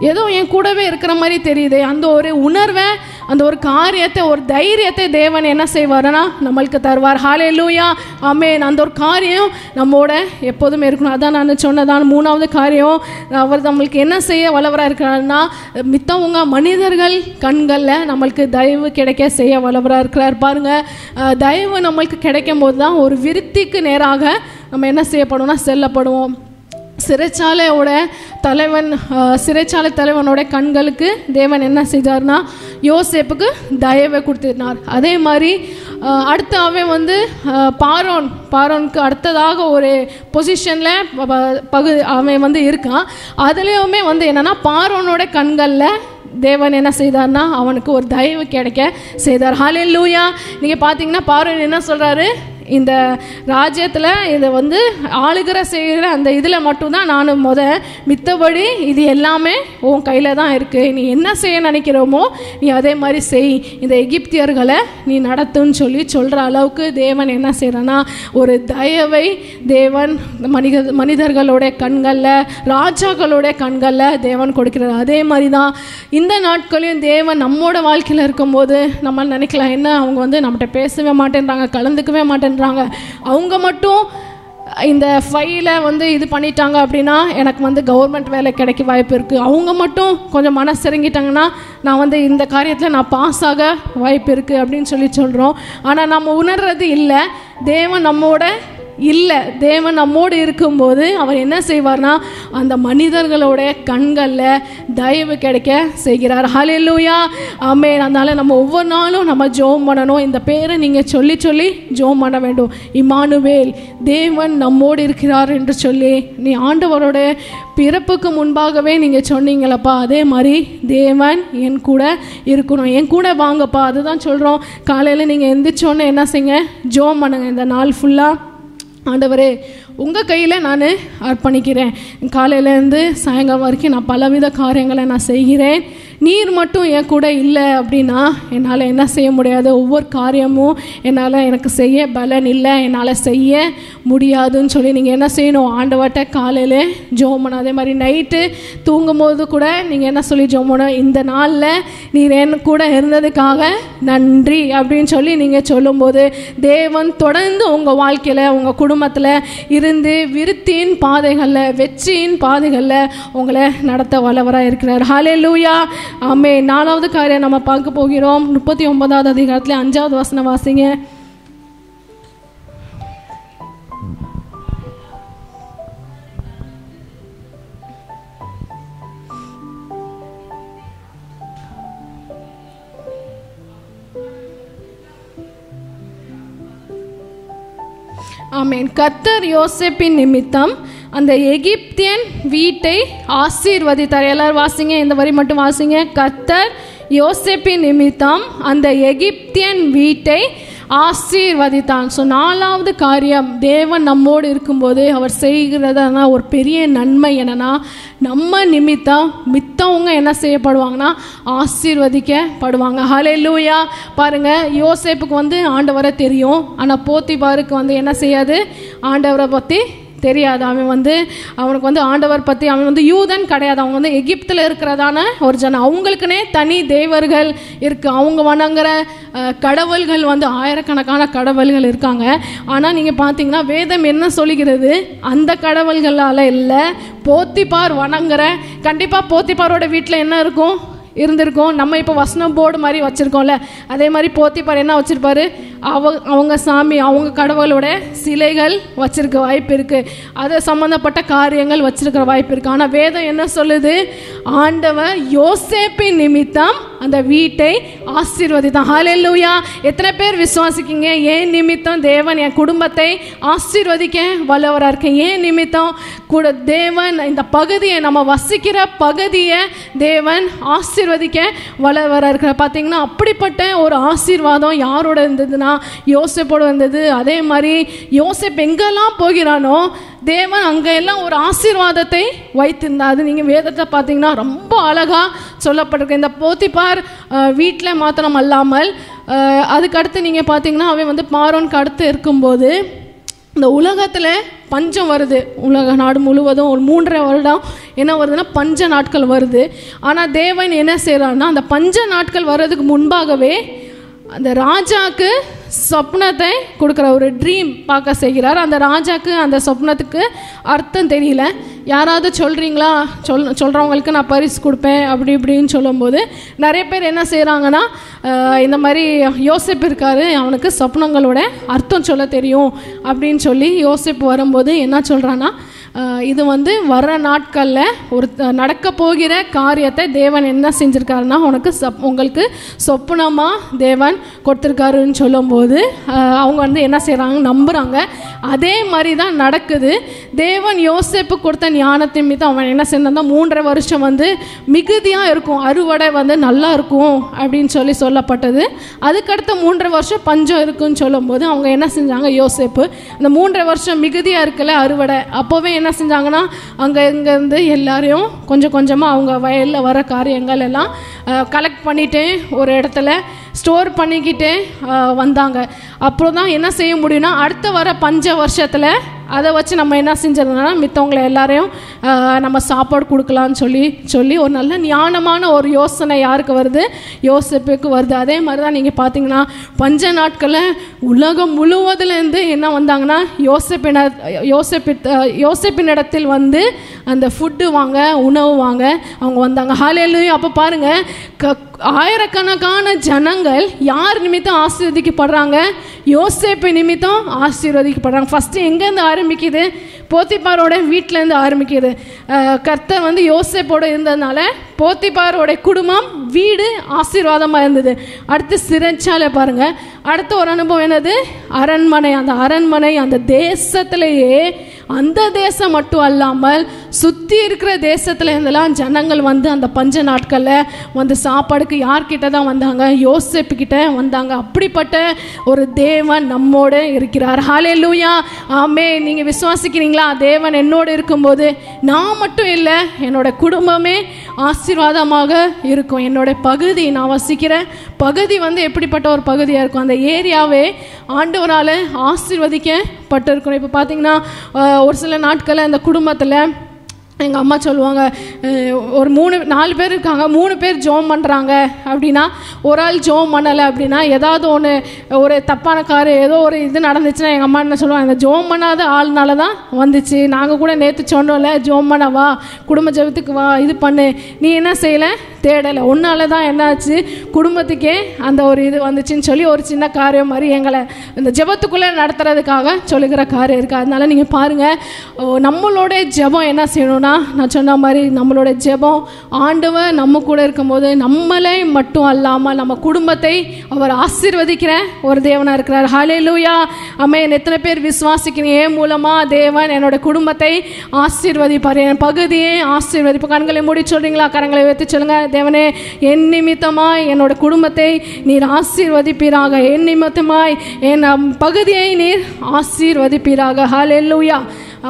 Speaker 1: ஏதோ என் கூடவே இருக்கிற மாதிரி தெரியுது. அந்த ஒரு உணர்வை, அந்த ஒரு காரியத்தை, ஒரு தைரியத்தை தேவன் என்ன செய்வார்னா நம்மளுக்கு தருவார். ஹல்லேலூயா. ஆமென். அந்த ஒரு காரியம் நம்மோட எப்போதுமே இருக்கணும். அதான் நான் சொன்னதான் 3வது காரியம், அவர் நம்மளுக்கு என்ன செய்ய வல்லவராக இருக்கிறாருன்னா மித்தவங்க மனிதர்கள் கண்களில் நம்மளுக்கு தயவு கிடைக்க செய்ய வல்லவராக இருக்கிறார். பாருங்கள், தயவு நம்மளுக்கு கிடைக்கும் போது தான் ஒரு விருத்திக்கு நேராக நம்ம என்ன செய்யப்படுவோம்னா செல்லப்படுவோம். சிறைச்சாலை தலைவனோட கண்களுக்கு தேவன் என்ன செய்தார்னா யோசேப்புக்கு தயவை கொடுத்திருந்தார். அதே மாதிரி அடுத்து அவன் வந்து பாரோனுக்கு அடுத்ததாக ஒரு பொசிஷனில் அவன் வந்து இருக்கான். அதுலேயுமே வந்து என்னென்னா பார்வோனோட கண்களில் தேவன் என்ன செய்தார்னா அவனுக்கு ஒரு தயவு கிடைக்க செய்தார். ஹல்லேலூயா. நீங்கள் பார்த்தீங்கன்னா பார்வோன் என்ன சொல்கிறாரு, இந்த ராஜ்யத்தில் இதை வந்து ஆளுகிற செய்கிற அந்த இதில் மட்டும்தான் நான் மித்தபடி இது எல்லாமே உன் கையில் தான் இருக்குது, நீ என்ன செய்ய நினைக்கிறோமோ நீ அதே மாதிரி செய், இந்த எகிப்தியர்களை நீ நடத்துன்னு சொல்லி சொல்கிற அளவுக்கு தேவன் என்ன செய்கிறான்னா ஒரு தயவை தேவன் மனிதர்களோட கண்களில், ராஜாக்களோட கண்களில் தேவன் கொடுக்கிறார். அதே மாதிரி தான் இந்த நாட்களையும் தேவன் நம்மோட வாழ்க்கையில் இருக்கும்போது நம்ம நினைக்கலாம், என்ன அவங்க வந்து நம்மகிட்ட பேசவே மாட்டேன்றாங்க, கலந்துக்கவே மாட்டேன்றாங்க, அவங்க மட்டும் இந்த ஃபைலை வந்து இது பண்ணிட்டாங்க அப்படின்னா எனக்கு வந்து கவர்மெண்ட் வேலை கிடைக்க வாய்ப்பு இருக்குது, அவங்க மட்டும் கொஞ்சம் மனசிறங்கிட்டாங்கன்னா நான் வந்து இந்த காரியத்தில் நான் பாஸ் ஆக வாய்ப்பு இருக்குது அப்படின்னு சொல்லி சொல்கிறோம். ஆனால் நம்ம உணர்றது இல்லை, தேவன் நம்மோட இல்லை, தேவன் நம்மோடு இருக்கும்போது அவர் என்ன செய்வார்னா அந்த மனிதர்களோட கண்களில் தயவு கிடைக்க செய்கிறார். ஹல்லேலூயா. ஆமென். அதனால் நம்ம ஒவ்வொரு நாளும் நம்ம ஜெபம் பண்ணணும். இந்த பேரை நீங்கள் சொல்லி சொல்லி ஜெபம் பண்ண வேண்டும். இம்மானுவேல், தேவன் நம்மோடு இருக்கிறார் என்று சொல்லி நீ ஆண்டவரோட பிறப்புக்கு முன்பாகவே நீங்கள் சொன்னீங்களப்பா, அதே மாதிரி தேவன் என் கூட இருக்கணும், என் கூட வாங்கப்பா. அதுதான் சொல்கிறோம். காலையில் நீங்கள் எந்திரிச்சோன்னே என்ன செய்யுங்க, ஜெபம் பண்ணுங்க. இந்த நாள் ஃபுல்லாக ஆண்டவரே உங்கள் கையில் நான் அர்ப்பணிக்கிறேன், காலையிலேருந்து சாயங்காலம் வரைக்கும் நான் பலவித காரியங்களை நான் செய்கிறேன், நீர் மட்டும் என் கூட இல்லை அப்படின்னா என்னால் என்ன செய்ய முடியாது, ஒவ்வொரு காரியமும் என்னால் எனக்கு செய்ய பலன் இல்லை, என்னால் செய்ய முடியாதுன்னு சொல்லி நீங்கள் என்ன செய்யணும், ஆண்டவர்கிட்ட காலையில் ஜெபம் பண்ணணும். அதே மாதிரி நைட்டு தூங்கும்போது கூட நீங்கள் என்ன சொல்லி ஜெபம் பண்ணணும், இந்த நாளில் நீர் என் கூட இருந்ததுக்காக நன்றி அப்படின்னு சொல்லி நீங்கள் சொல்லும்போது தேவன் தொடர்ந்து உங்கள் வாழ்க்கையில் உங்கள் குடும்பத்தில் இருந்து விருத்தியின் பாதைகளில் வெற்றியின் பாதைகளில் உங்களை நடத்த வல்லவராக இருக்கிறார். ஹல்லேலூயா, ஆமென். 4வது காரியம் நம்ம பார்க்க போகிறோம். 39வது அதிகாரத்தில் 5வது வசனம் வாசிங்க. ஆமென். கர்த்தர் யோசேப்பின் நிமித்தம் அந்த எகிப்தியன் வீட்டை ஆசீர்வதித்தார். எல்லாரும் வாசிங்க, இந்த வரி மட்டும் வாசிங்க. கர்த்தர் யோசேப்பின் நிமித்தம் அந்த எகிப்தியன் வீட்டை ஆசீர்வதித்தான். ஸோ 4வது காரியம், தேவன் நம்மோடு இருக்கும்போது அவர் செய்கிறதான ஒரு பெரிய நன்மை என்னன்னா, நம்ம நிமித்தம் மித்தவங்க என்ன செய்யப்படுவாங்கன்னா ஆசீர்வதிக்கப்படுவாங்க. ஹல்லேலூயா. பாருங்க, யோசேப்புக்கு ஆண்டவரை தெரியும், ஆனால் போத்திபாருக்கு என்ன செய்யாது, ஆண்டவரை பற்றி தெரியாது. அவனுக்கு ஆண்டவர் பற்றி அவன் யூதன் கிடையாது. அவங்க எகிப்தில் இருக்கிறதான ஒரு ஜனம். அவங்களுக்குனே தனி தேவர்கள் இருக்குது. அவங்க வணங்குற கடவுள்கள் ஆயிரக்கணக்கான கடவுள்கள் இருக்காங்க. ஆனால் நீங்கள் பார்த்தீங்கன்னா வேதம் என்ன சொல்லுகிறது, அந்த கடவுள்களால் இல்லை, போத்திபார் வணங்குற, கண்டிப்பாக போத்திபாரோட வீட்டில் என்ன இருக்கும், இருந்திருக்கும். நம்ம இப்போ வசனம் போர்டு மாதிரி வச்சுருக்கோம்ல, அதே மாதிரி போத்திபார் என்ன வச்சுருப்பாரு, அவங்க சாமி, அவங்க கடவுளோட சிலைகள் வச்சிருக்க வாய்ப்பு இருக்குது, அதை சம்மந்தப்பட்ட காரியங்கள் வச்சிருக்கிற வாய்ப்பு இருக்குது. ஆனால் வேதம் என்ன சொல்லுது, ஆண்டவர் யோசேப்பின் நிமித்தம் அந்த வீட்டை ஆசீர்வதித்தான். ஹல்லேலூயா. எத்தனை பேர் விசுவாசிக்கிங்க, ஏன் நிமித்தம் தேவன் என் குடும்பத்தை ஆசீர்வதிக்க வல்லவராக இருக்கேன், ஏன் நிமித்தம் கூட தேவன் இந்த பகுதியை, நம்ம வசிக்கிற பகுதியை தேவன் ஆசீர்வதிக்க வல்லவராக இருக்கிற. பார்த்தீங்கன்னா அப்படிப்பட்ட ஒரு ஆசீர்வாதம் யாரோட இருந்ததுன்னா யோசேப்போடு வந்தது. அதே மாதிரி யோசேப் எங்கெல்லாம் போகிறானோ தேவன் அங்கே எல்லாம் ஒரு ஆசீர்வாதத்தை வைத்திருந்தார். அது நீங்கள் வேதத்தை பார்த்தீங்கன்னா ரொம்ப அழகாக சொல்லப்பட்டிருக்கு. இந்த போத்திபார் வீட்டில் மாத்திரம் அல்லாமல் அதுக்கடுத்து நீங்கள் பார்த்தீங்கன்னா அவன் பார்வோனுக்கு அடுத்து இருக்கும்போது இந்த உலகத்தில் பஞ்சம் வருது. உலக நாடு முழுவதும் ஒரு 3.5 வருடம் என்ன வருதுன்னா பஞ்ச நாட்கள் வருது. ஆனால் தேவன் என்ன செய்கிறாருன்னா, அந்த பஞ்ச நாட்கள் வர்றதுக்கு முன்பாகவே அந்த ராஜாவுக்கு சொப்னத்தை கொடுக்குற, ஒரு ட்ரீம் பார்க்க செய்கிறார். அந்த ராஜாவுக்கு அந்த சொப்னத்துக்கு அர்த்தம் தெரியல. யாராவது சொல்கிறீங்களா, சொல்கிறவங்களுக்கு நான் பரிசு கொடுப்பேன் அப்படி இப்படின்னு சொல்லும்போது நிறைய பேர் என்ன செய்கிறாங்கன்னா, இந்த மாதிரி யோசேப்பு இருக்காரு, அவனுக்கு சொப்னங்களோட அர்த்தம் சொல்ல தெரியும் அப்படின்னு சொல்லி யோசேப்பு வரும்போது என்ன சொல்கிறான்னா, இது வர நாட்களில் ஒரு நடக்க போகிற காரியத்தை தேவன் என்ன செஞ்சுருக்காருன்னா உங்களுக்கு சொப்பனமாக தேவன் கொடுத்துருக்காருன்னு சொல்லும்போது அவங்க என்ன செய்கிறாங்க, நம்புகிறாங்க. அதே மாதிரி தான் நடக்குது. தேவன் யோசேப்பு கொடுத்த ஞானத்தின் மீது அவன் என்ன செஞ்சான், 3.5 வருஷம் மிகுதியாக இருக்கும், அறுவடை நல்லா இருக்கும் அப்படின்னு சொல்லப்பட்டது. அதுக்கடுத்த 3.5 வருஷம் பஞ்சம் இருக்குன்னு சொல்லும்போது அவங்க என்ன செஞ்சாங்க, யோசேப்பு அந்த 3.5 வருஷம் மிகுதியாக இருக்குல்ல அறுவடை, அப்போவே என்ன செஞ்சாங்கன்னா அங்கே இங்கேருந்து எல்லாரையும் கொஞ்சம் கொஞ்சமாக அவங்க வயலில் வர காரியங்கள் எல்லாம் கலெக்ட் பண்ணிட்டு ஒரு இடத்துல ஸ்டோர் பண்ணிக்கிட்டே வந்தாங்க. அப்புறம் தான் என்ன செய்ய முடியும்னா, அடுத்த வர பஞ்ச வருஷத்தில் அதை வச்சு நம்ம என்ன செஞ்சதுன்னா மித்தவங்களை எல்லாரையும் நம்ம சாப்பாடு கொடுக்கலான்னு சொல்லி ஒரு நல்ல ஞானமான ஒரு யோசனை யாருக்கு வருது, யோசேப்புக்கு வருது. அதே மாதிரி தான் நீங்கள் பார்த்தீங்கன்னா பஞ்ச நாட்களில் உலகம் முழுவதுலேருந்து என்ன வந்தாங்கன்னா யோசேப்பினிடத்தில் அந்த ஃபுட்டு வாங்க, உணவு வாங்க அவங்க வந்தாங்க. ஹல்லேலூயா. அப்போ பாருங்கள், ஆயிரக்கணக்கான ஜனங்கள் யார் நிமித்தம் ஆசீர்வதிக்கப்படுறாங்க, யோசேப்பு நிமித்தம் ஆசீர்வதிக்கப்படுறாங்க. ஃபஸ்ட்டு எங்கேருந்து ஆரம்பிக்குது, போத்திபாரோட வீட்டிலேருந்து ஆரம்பிக்குது. கர்த்தர் யோசேப்போடு இருந்ததுனால போத்திபாரோட குடும்பம் வீடு ஆசீர்வாதமாக இருந்தது. அடுத்து சிறைச்சாலை பாருங்கள். அடுத்த ஒரு அனுபவம் என்னது, அரண்மனை. அந்த அரண்மனை அந்த தேசத்திலேயே, அந்த தேசம் மட்டும் அல்லாமல் சுற்றி இருக்கிற தேசத்தில் இருந்தெல்லாம் ஜனங்கள் வந்து அந்த பஞ்ச நாட்களில் வந்து சாப்பாடுக்கு யார்கிட்ட தான் வந்தாங்க? யோசேப்புக்கிட்ட வந்தாங்க. அப்படிப்பட்ட ஒரு தேவன் நம்மோடு இருக்கிறார். ஹல்லேலூயா, ஆமென். நீங்கள் விசுவாசிக்கிறீங்களா? தேவன் என்னோடு இருக்கும்போது நான் மட்டும் இல்லை, என்னோட குடும்பமே ஆசீர்வாதமாக இருக்கும். என்னோட பகுதி, நான் வசிக்கிற பகுதி வந்து எப்படிப்பட்ட ஒரு பகுதியாக இருக்கும்? அந்த ஏரியாவே ஆண்டவரால் ஆசீர்வதிக்கப்பட்டிருக்கணும். இப்போ பார்த்தீங்கன்னா ஒரு சில நாட்களில் அந்த குடும்பத்தில் எங்கள் அம்மா சொல்லுவாங்க, ஒரு 3-4 பேர் இருக்காங்க, 3 பேர் ஜோம் பண்ணுறாங்க அப்படின்னா, ஒரு ஆள் ஜோம் பண்ணலை அப்படின்னா, ஏதாவது ஒன்று ஒரு தப்பான ஏதோ ஒரு இது நடந்துச்சுன்னா எங்கள் அம்மா என்ன சொல்லுவாங்க, அந்த ஜோம் பண்ணாத ஆள்னால தான் வந்துச்சு. நாங்கள் கூட நேற்று சொன்னோம்ல, ஜோம் பண்ண வா, குடும்ப ஜெபத்துக்கு வா, இது பண்ணு, நீ என்ன செய்யலை, தேடலை, ஒன்னால தான் என்னாச்சு, குடும்பத்துக்கே அந்த ஒரு இது வந்துச்சுன்னு சொல்லி ஒரு சின்ன காரியம் மாதிரி எங்களை இந்த ஜெபத்துக்குள்ளே நடத்துறதுக்காக சொல்லுகிற காரியம் இருக்குது. அதனால நீங்கள் பாருங்கள், நம்மளோட ஜெபம் என்ன செய்யணும்னா, நான் சொன்ன மாதிரி நம்மளோட ஜெபம் ஆண்டவர் நம்ம கூட இருக்கும்போது நம்மளே மட்டும் அல்லாமல் நம்ம குடும்பத்தை அவர் ஆசீர்வதிக்கிற ஒரு தேவனாக இருக்கிறார். ஹல்லேலூயா, ஆமென். எத்தனை பேர் விசுவாசிக்கிறீங்க? என் மூலமாக தேவன் என்னோட குடும்பத்தை ஆசீர்வதிப்பார், என் பகுதியை ஆசீர்வதிப்பார். கண்களை மூடி சொல்கிறீங்களா? கரங்களை வைத்து சொல்லுங்க, தேவனே என் நிமித்தமாய் என்னோட குடும்பத்தை நீர் ஆசீர்வதிப்பீராக, என் நிமித்தமாய் என் பகுதியை நீர் ஆசீர்வதிப்பீராக. ஹல்லேலூயா,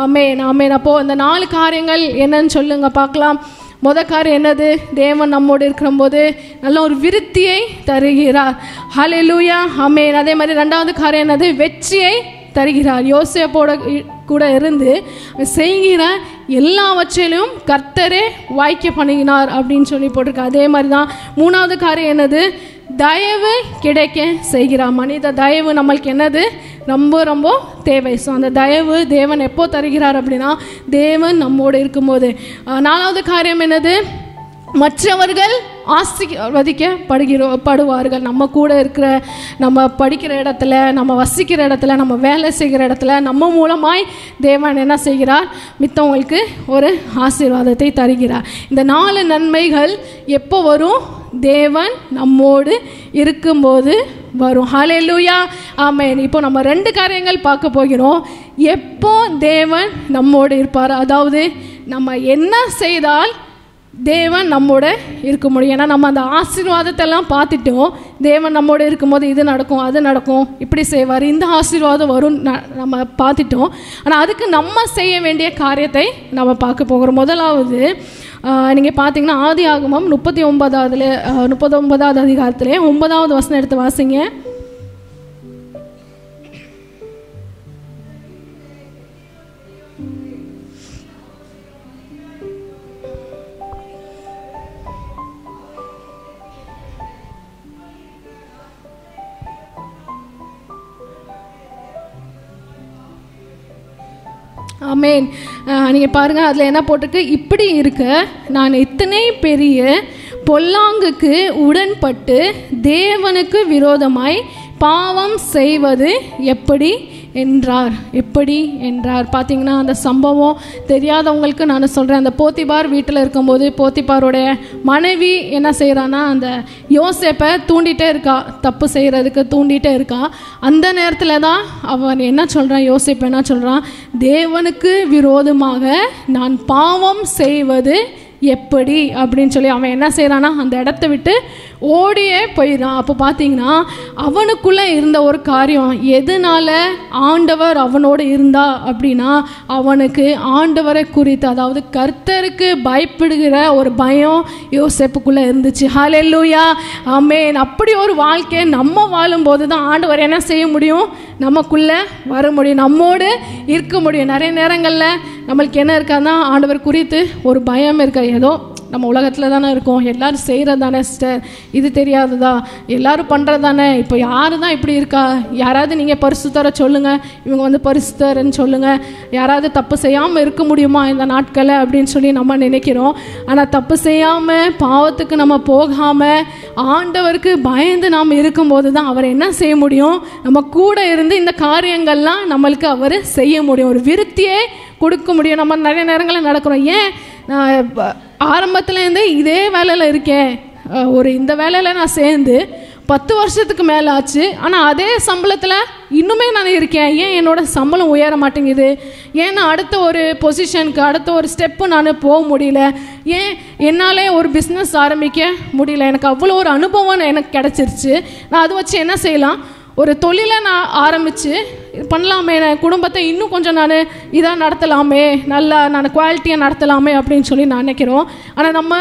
Speaker 1: ஆமென், ஆமென். அப்போது அந்த 4 காரியங்கள் என்னன்னு சொல்லுங்க பார்க்கலாம். முதல் காரியம் என்னது? தேவன் நம்மோடு இருக்கிறபோது நல்ல ஒரு விருத்தியை தருகிறார். ஹல்லேலூயா, ஆமென். அதே மாதிரி 2வது காரியம் என்னது? வெற்றியை தருகிறார். யோசேப்போட கூட இருந்து செய்கிற எல்லாவற்றிலும் கர்த்தரே வாய்க்க பண்ணினார் அப்படின்னு சொல்லி போட்டிருக்கு. அதே மாதிரி தான் 3வது காரியம் என்னது? தயவு கிடைக்க செய்கிறார். மனித தயவு நம்மளுக்கு என்னது? ரொம்ப ரொம்ப தேவை. ஸோ அந்த தயவு தேவன் எப்போ தருகிறார் அப்படின்னா, தேவன் நம்மோடு இருக்கும்போது. 4வது காரியம் என்னது? மற்றவர்கள் ஆசீர்வதிக்கப்படுவார்கள். நம்ம கூட இருக்கிற, நம்ம படிக்கிற இடத்துல, நம்ம வசிக்கிற இடத்துல, நம்ம வேலை செய்கிற இடத்துல நம்ம மூலமாய் தேவன் என்ன செய்கிறார்? மித்தவங்களுக்கு ஒரு ஆசீர்வாதத்தை தருகிறார். இந்த 4 நன்மைகள் எப்போ வரும்? தேவன் நம்மோடு இருக்கும்போது வரும். ஹல்லேலூயா, ஆமென். இப்போ நம்ம 2 காரியங்கள் பார்க்க போகிறோம். எப்போ தேவன் நம்மோடு இருப்பார், அதாவது நம்ம என்ன செய்தால் தேவன் நம்மோட இருக்க முடியும். ஏன்னா நம்ம அந்த ஆசீர்வாதத்தெல்லாம் பார்த்துட்டோம். தேவன் நம்மோட இருக்கும்போது இது நடக்கும், அது நடக்கும், இப்படி செய்வார், இந்த ஆசீர்வாதம் வரும் நம்ம பார்த்துட்டோம். ஆனால் அதுக்கு நம்ம செய்ய வேண்டிய காரியத்தை நம்ம பார்க்க போகிறோம். முதலாவது நீங்கள் பார்த்தீங்கன்னா ஆதியாகமம் 39வது அதிகாரத்திலே 9வது வசனம் எடுத்து வாசிங்க. ஆமென். நீங்கள் பாருங்கள், அதில் என்ன போட்டிருக்கு? இப்படி இருக்க நான் இத்தனை பெரிய பொல்லாங்குக்கு உடன்பட்டு தேவனுக்கு விரோதமாய் பாவம் செய்வது எப்படி என்றார். எப்படி என்றார். பார்த்தீங்கன்னா அந்த சம்பவம் தெரியாதவங்களுக்கு நான் சொல்கிறேன். அந்த போத்திபார் வீட்டில் இருக்கும்போது போத்திபாரோடைய மனைவி என்ன செய்கிறான்னா, அந்த யோசேப்பை தூண்டிகிட்டே இருக்கா, தப்பு செய்கிறதுக்கு தூண்டிகிட்டே இருக்கா. அந்த நேரத்தில் தான் அவன் என்ன சொல்கிறான், யோசேப்பு என்ன சொல்கிறான்? தேவனுக்கு விரோதமாக நான் பாவம் செய்வது எப்படி அப்படின்னு சொல்லி அவன் என்ன செய்கிறான்னா, அந்த இடத்த விட்டு ஓடியே போயிடான். அப்போ பார்த்தீங்கன்னா அவனுக்குள்ளே இருந்த ஒரு காரியம், எதனால் ஆண்டவர் அவனோடு இருந்தா அப்படின்னா, அவனுக்கு ஆண்டவரை குறித்து, அதாவது கர்த்தருக்கு பயப்படுகிற ஒரு பயம் யோசேப்புக்குள்ளே இருந்துச்சு. ஹல்லேலூயா, ஆமென். அப்படி ஒரு வாழ்க்கையை நம்ம வாழும்போது தான் ஆண்டவர் என்ன செய்ய முடியும்? நமக்குள்ளே வர முடியும், நம்மோடு இருக்க முடியும். நிறைய நேரங்களில் நம்மளுக்கு என்ன இருக்காதுன்னா, ஆண்டவர் குறித்து ஒரு பயம் இருக்கா, ஏதோ நம்ம உலகத்தில் தானே இருக்கோம், எல்லோரும் செய்கிறது தானே சிஸ்டர், இது தெரியாதுதா, எல்லோரும் பண்ணுறது தானே, இப்போ யாரு தான் இப்படி இருக்கா, யாராவது நீங்கள் பரிசுத்தரை சொல்லுங்கள், இவங்க வந்து பரிசுத்தர்ன்னு சொல்லுங்கள், யாராவது தப்பு செய்யாமல் இருக்க முடியுமா இந்த நாட்களை அப்படின்னு சொல்லி நம்ம நினைக்கிறோம். ஆனால் தப்பு செய்யாமல் பாவத்துக்கு நம்ம போகாமல் ஆண்டவருக்கு பயந்து நாம் இருக்கும்போது தான் அவர் என்ன செய்ய முடியும்? நம்ம கூட இருந்து இந்த காரியங்கள்லாம் நம்மளுக்கு அவர் செய்ய முடியும், ஒரு விருத்தியை கொடுக்க முடியும். நம்ம நிறைய நேரங்களில் நடக்கிறோம். ஏன் நான் ஆரம்பத்துலேருந்து இதே வேலையில் இருக்கேன், ஒரு இந்த வேலையில் நான் சேர்ந்து 10 வருஷத்துக்கு மேலே ஆச்சு, ஆனால் அதே சம்பளத்தில் இன்னுமே நான் இருக்கேன். ஏன் என்னோட சம்பளம் உயர மாட்டேங்குது? ஏன் நான் அடுத்த ஒரு பொசிஷனுக்கு அடுத்த ஒரு ஸ்டெப்பு நான் போக முடியல? ஏன் என்னாலே ஒரு பிஸ்னஸ் ஆரம்பிக்க முடியல? எனக்கு அவ்வளோ ஒரு அனுபவம் எனக்கு கிடச்சிருச்சு. நான் அதை வச்சு என்ன செய்யலாம்? ஒரு தொழிலை நான் ஆரம்பித்து பண்ணலாமே, என் குடும்பத்தை இன்னும் கொஞ்சம் நான் இதாக நடத்தலாமே, நல்லா நான் குவாலிட்டியாக நடத்தலாமே அப்படின்னு சொல்லி நான் நினைக்கிறோம். ஆனால் நம்ம